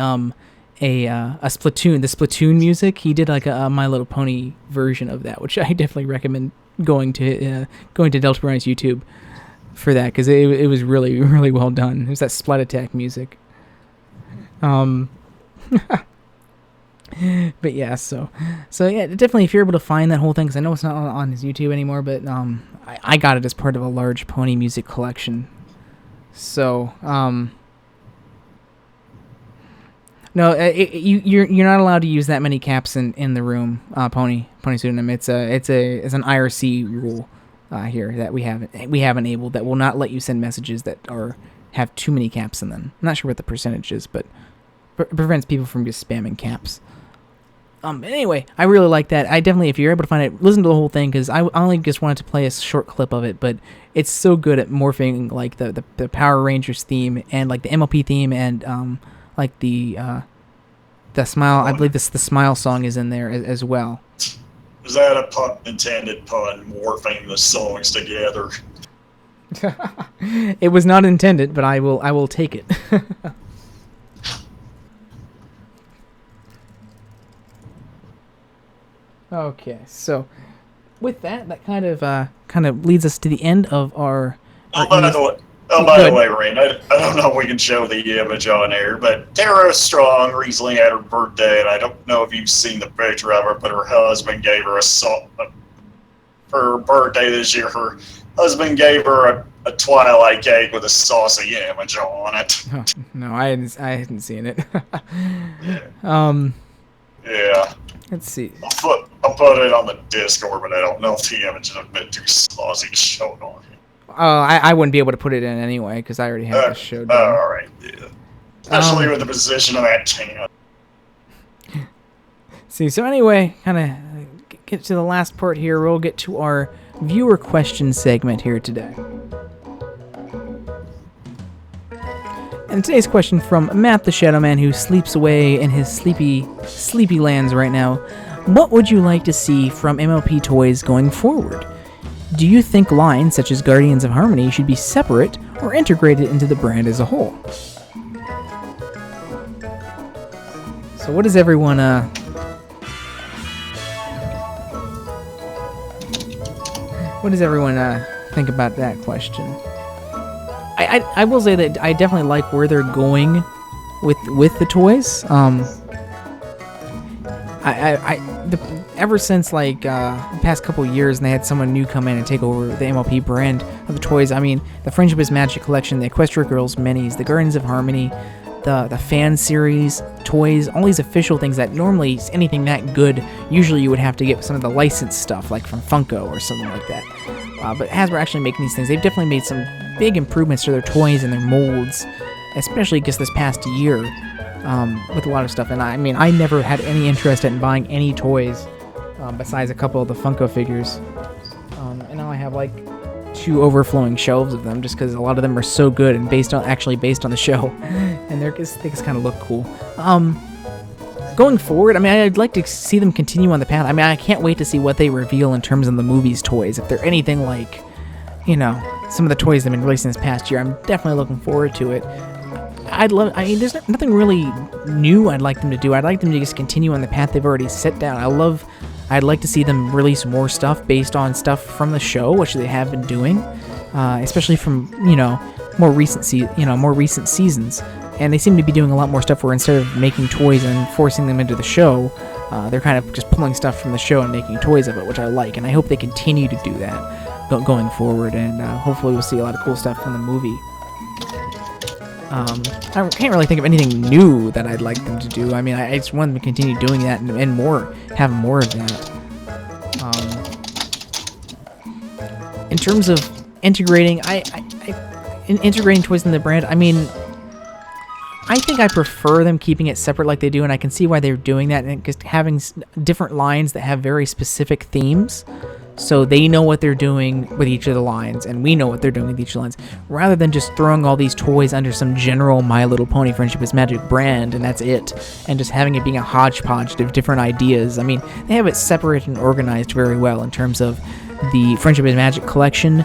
Splatoon, the Splatoon music. He did like a My Little Pony version of that, which I definitely recommend going to Delta Brunei's YouTube for that, because it was really, really well done. It was that Splat Attack music. But yeah, so yeah, definitely if you're able to find that whole thing, because I know it's not on his YouTube anymore, but I got it as part of a large pony music collection. So no, you're not allowed to use that many caps in the room, pony pseudonym. It's an IRC rule here that we have enabled that will not let you send messages that have too many caps in them. I'm not sure what the percentage is, but it prevents people from just spamming caps. Anyway, I really like that. I definitely, if you're able to find it, listen to the whole thing, because I only just wanted to play a short clip of it, but it's so good at morphing like the Power Rangers theme and like the MLP theme and like the Smile. I believe the Smile song is in there as well. Is that a pun intended pun, morphing the songs together? It was not intended, but I will take it. Okay, so with that kind of leads us to the end of our. By the way, Rain, I don't know if we can show the image on air, but Tara Strong recently had her birthday, and I don't know if you've seen the picture of her, but her husband gave her for her birthday this year. Her husband gave her a Twilight cake with a saucy image on it. Oh, no, I hadn't seen it. Yeah. Yeah. Let's see. I'll put it on the Discord, but I don't know if the image is a bit too saucy to show it on here. I wouldn't be able to put it in anyway, because I already have this show done. Alright, yeah. Especially with the position of that can. See, so anyway, kind of get to the last part here. We'll get to our viewer question segment here today. And today's question from Matt the Shadow Man, who sleeps away in his sleepy lands right now. What would you like to see from MLP toys going forward? Do you think lines such as Guardians of Harmony should be separate or integrated into the brand as a whole? So what does everyone think about that question? I will say that I definitely like where they're going with the toys. Ever since like the past couple years, and they had someone new come in and take over the MLP brand of the toys. I mean, the Friendship is Magic collection, the Equestria Girls minis, the Guardians of Harmony, the fan series toys, all these official things that normally anything that good, usually you would have to get some of the licensed stuff like from Funko or something like that. But Hasbro actually making these things, they've definitely made some big improvements to their toys and their molds, especially just this past year with a lot of stuff. And I mean, I never had any interest in buying any toys besides a couple of the Funko figures. And now I have like 2 overflowing shelves of them just because a lot of them are so good and based on the show. And they just kind of look cool. Going forward, I mean, I'd like to see them continue on the path. I mean, I can't wait to see what they reveal in terms of the movies toys. If they're anything like, some of the toys they've been releasing this past year, I'm definitely looking forward to it. There's nothing really new I'd like them to do. I'd like them to just continue on the path they've already set down. I'd like to see them release more stuff based on stuff from the show, which they have been doing, especially from, more recent seasons. And they seem to be doing a lot more stuff where instead of making toys and forcing them into the show, they're kind of just pulling stuff from the show and making toys of it, which I like. And I hope they continue to do that going forward. And hopefully we'll see a lot of cool stuff from the movie. I can't really think of anything new that I'd like them to do. I mean, I just want them to continue doing that and more, have more of that. In terms of integrating, integrating toys in the brand, I mean, I think I prefer them keeping it separate like they do, and I can see why they're doing that, and just having different lines that have very specific themes, so they know what they're doing with each of the lines, and we know what they're doing with each of the lines, rather than just throwing all these toys under some general My Little Pony Friendship is Magic brand, and that's it, and just having it being a hodgepodge of different ideas. I mean, they have it separated and organized very well in terms of the Friendship is Magic collection,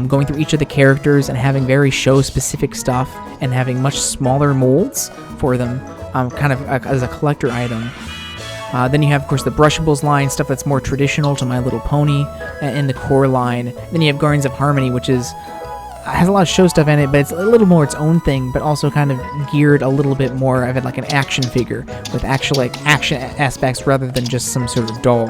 going through each of the characters and having very show-specific stuff and having much smaller molds for them, kind of as a collector item. Then you have, of course, the Brushables line, stuff that's more traditional to My Little Pony, and the core line. Then you have Guardians of Harmony, which has a lot of show stuff in it, but it's a little more its own thing, but also kind of geared a little bit more of it like an action figure with actual like action aspects rather than just some sort of doll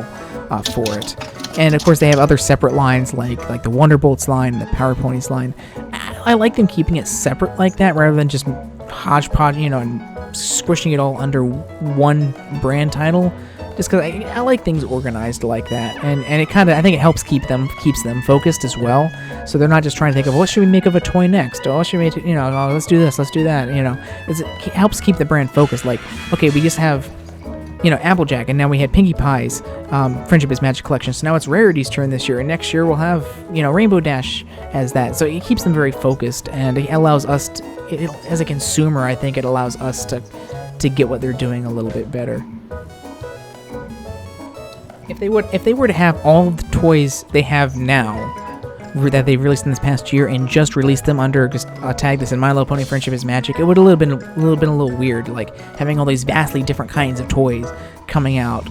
for it. And of course they have other separate lines like the Wonderbolts line, the Power Ponies line. I like them keeping it separate like that rather than just hodgepodge, and squishing it all under one brand title. Just because I like things organized like that, and it kind of, I think it helps keeps them focused as well. So they're not just trying to think of what should we make of a toy next, or what should we make, oh, let's do this, let's do that. It helps keep the brand focused. Like, okay, we just have Applejack, and now we had Pinkie Pie's Friendship is Magic collection. So now it's Rarity's turn this year, and next year we'll have Rainbow Dash as that. So it keeps them very focused, and it allows us as a consumer, I think it allows us to get what they're doing a little bit better. If they were to have all of the toys they have now that they've released in this past year and just release them under just a tag that said My Little Pony Friendship is Magic, it would have been a little weird, like having all these vastly different kinds of toys coming out.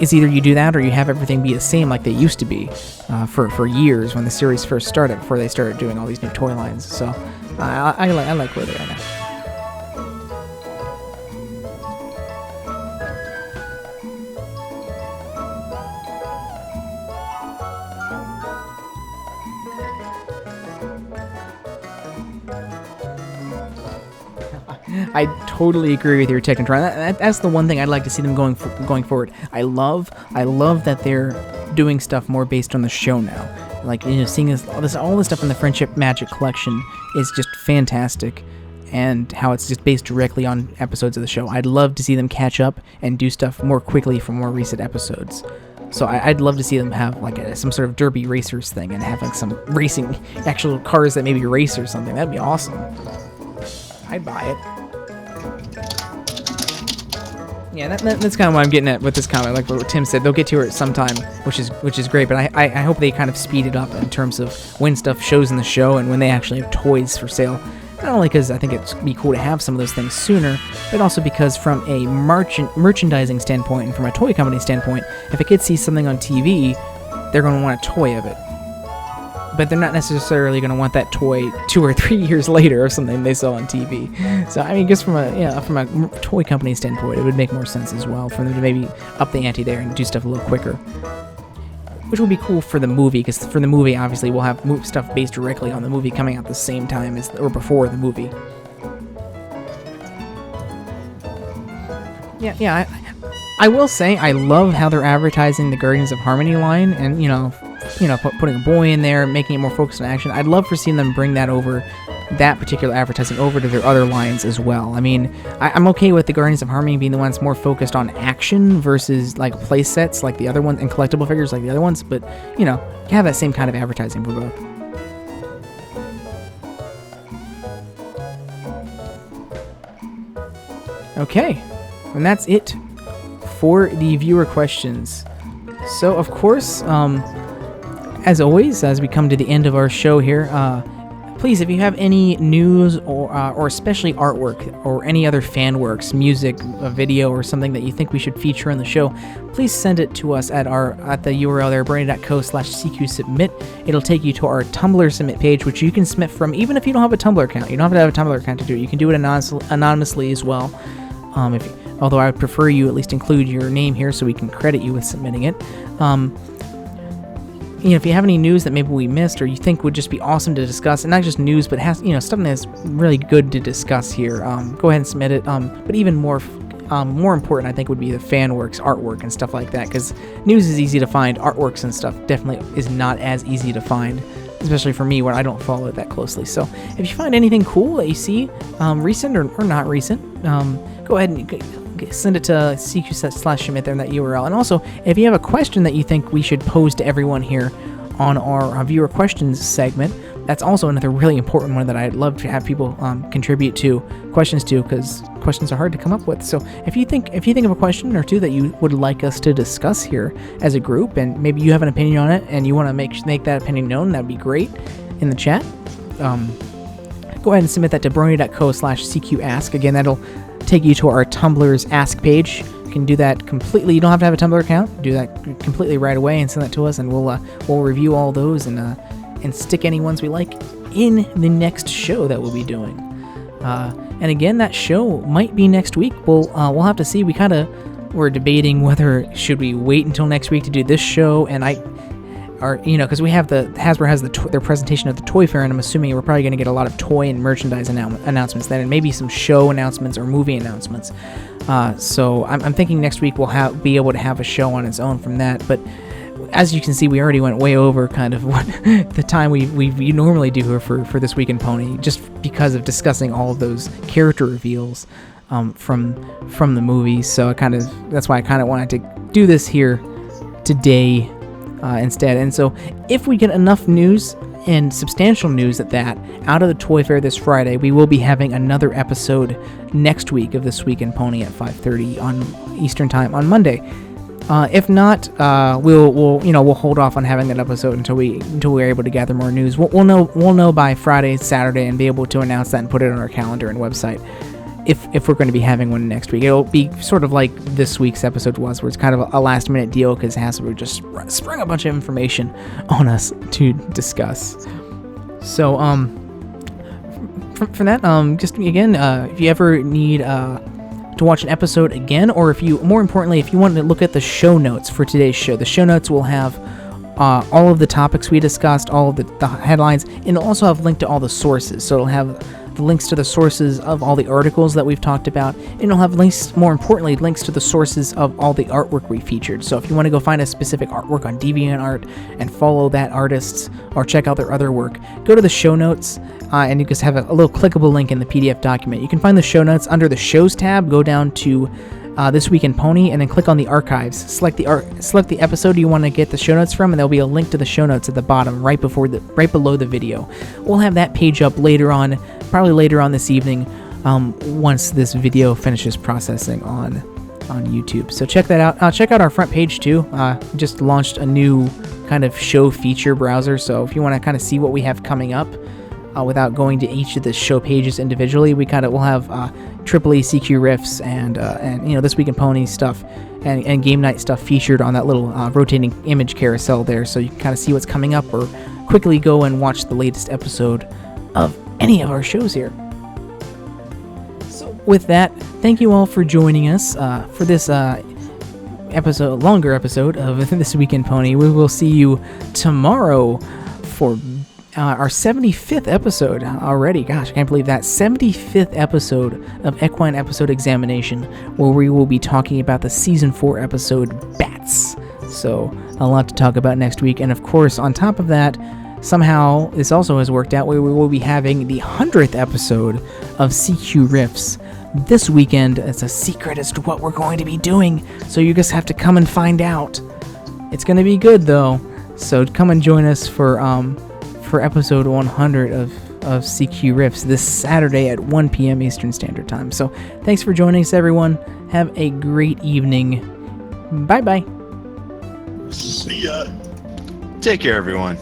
It's either you do that or you have everything be the same like they used to be for years when the series first started, before they started doing all these new toy lines. So I like where they are now. I totally agree with your Technotron. That's the one thing I'd like to see them going forward. I love that they're doing stuff more based on the show now. Like, seeing all this stuff in the Friendship Magic collection is just fantastic, and how it's just based directly on episodes of the show. I'd love to see them catch up and do stuff more quickly from more recent episodes. So I'd love to see them have like some sort of derby racers thing and have like some racing actual cars that maybe race or something. That'd be awesome. I'd buy it. Yeah, that's kind of what I'm getting at with this comment. Like what Tim said, they'll get to it sometime, which is great. But I hope they kind of speed it up in terms of when stuff shows in the show and when they actually have toys for sale. Not only because I think it'd be cool to have some of those things sooner, but also because from a merchandising standpoint and from a toy company standpoint, if a kid sees something on TV, they're going to want a toy of it. But they're not necessarily going to want that toy 2 or 3 years later or something they saw on TV. So I mean, just from a toy company standpoint, it would make more sense as well for them to maybe up the ante there and do stuff a little quicker. Which would be cool for the movie, because for the movie, obviously, we'll have stuff based directly on the movie coming out the same time as or before the movie. Yeah. I will say I love how they're advertising the Guardians of Harmony line, and putting a boy in there, making it more focused on action. I'd love for seeing them bring that particular advertising over to their other lines as well. I mean, I'm okay with the Guardians of Harmony being the ones more focused on action versus like play sets like the other ones and collectible figures like the other ones, but you have that same kind of advertising for both. Okay, and that's it for the viewer questions. So of course, as always, as we come to the end of our show here, please, if you have any news or especially artwork or any other fan works, music, a video, or something that you think we should feature on the show, please send it to us at the URL there, brony.co/cqsubmit. It'll take you to our Tumblr submit page, which you can submit from even if you don't have a Tumblr account. You don't have to have a Tumblr account to do it. You can do it anonymously as well. Although I would prefer you at least include your name here so we can credit you with submitting it. If you have any news that maybe we missed or you think would just be awesome to discuss, and not just news, but has something that's really good to discuss here, go ahead and submit it. But even more important, I think, would be the fan works, artwork, and stuff like that. Because news is easy to find, artworks and stuff definitely is not as easy to find, especially for me, where I don't follow it that closely. So if you find anything cool that you see, recent or not recent, go ahead and send it to cq/submit there in that URL. And also, if you have a question that you think we should pose to everyone here on our viewer questions segment, that's also another really important one that I'd love to have people contribute to questions to, because questions are hard to come up with. So if you think of a question or two that you would like us to discuss here as a group, and maybe you have an opinion on it and you want to make that opinion known, that'd be great in the chat. Go ahead and submit that to brony.co/cqask. Again, that'll take you to our Tumblr's Ask page. You can do that completely. You don't have to have a Tumblr account. Do that completely right away and send that to us, and we'll review all those and stick any ones we like in the next show that we'll be doing. And again, that show might be next week. We'll have to see. We're debating whether should we wait until next week to do this show, and because we have Hasbro has their presentation at the Toy Fair, and I'm assuming we're probably going to get a lot of toy and merchandise announcements then, and maybe some show announcements or movie announcements. So I'm thinking next week we'll be able to have a show on its own from that. But as you can see, we already went way over kind of what the time we normally do here for This Week in Pony, just because of discussing all of those character reveals from the movies. So that's why I kind of wanted to do this here today instead. And so if we get enough news, and substantial news at that, out of the Toy Fair this Friday, we will be having another episode next week of This Week in Pony at 5:30 on Eastern Time on Monday. If not, we'll hold off on having that episode until we're able to gather more news. We'll know by Friday, Saturday, and be able to announce that and put it on our calendar and website. If we're going to be having one next week, it'll be sort of like this week's episode was, where it's kind of a last minute deal because Hasbro just sprung a bunch of information on us to discuss. So for that, just again, if you ever need to watch an episode again, or more importantly, if you want to look at the show notes for today's show, the show notes will have all of the topics we discussed, all of the headlines, and it'll also have a link to all the sources. So it'll have the links to the sources of all the articles that we've talked about, and it'll have links, more importantly, links to the sources of all the artwork we featured. So if you want to go find a specific artwork on DeviantArt and follow that artist or check out their other work, go to the show notes, and you just have a little clickable link in the PDF document. You can find the show notes under the shows tab. Go down to This Week in Pony, and then click on the archives. Select the episode you want to get the show notes from, and there'll be a link to the show notes at the bottom, right below the video. We'll have that page up probably later on this evening, once this video finishes processing on YouTube. So check that out. Check out our front page too. Just launched a new kind of show feature browser, so if you want to kind of see what we have coming up, without going to each of the show pages individually, we'll have AAA CQ riffs and This Week in Pony stuff and game night stuff featured on that little rotating image carousel there, so you can kind of see what's coming up or quickly go and watch the latest episode of any of our shows here. So with that, thank you all for joining us for this longer episode of This Week in Pony. We will see you tomorrow for our 75th episode already. Gosh, I can't believe that. 75th episode of Equine Episode Examination, where we will be talking about the Season 4 episode, Bats. So, a lot to talk about next week. And of course, on top of that, somehow this also has worked out where we will be having the 100th episode of CQ Riffs this weekend. It's a secret as to what we're going to be doing, so you just have to come and find out. It's going to be good, though. So, come and join us for episode 100 of CQ Riffs this Saturday at 1 p.m. Eastern Standard Time. So thanks for joining us, everyone. Have a great evening. Bye-bye. See ya. Take care, everyone.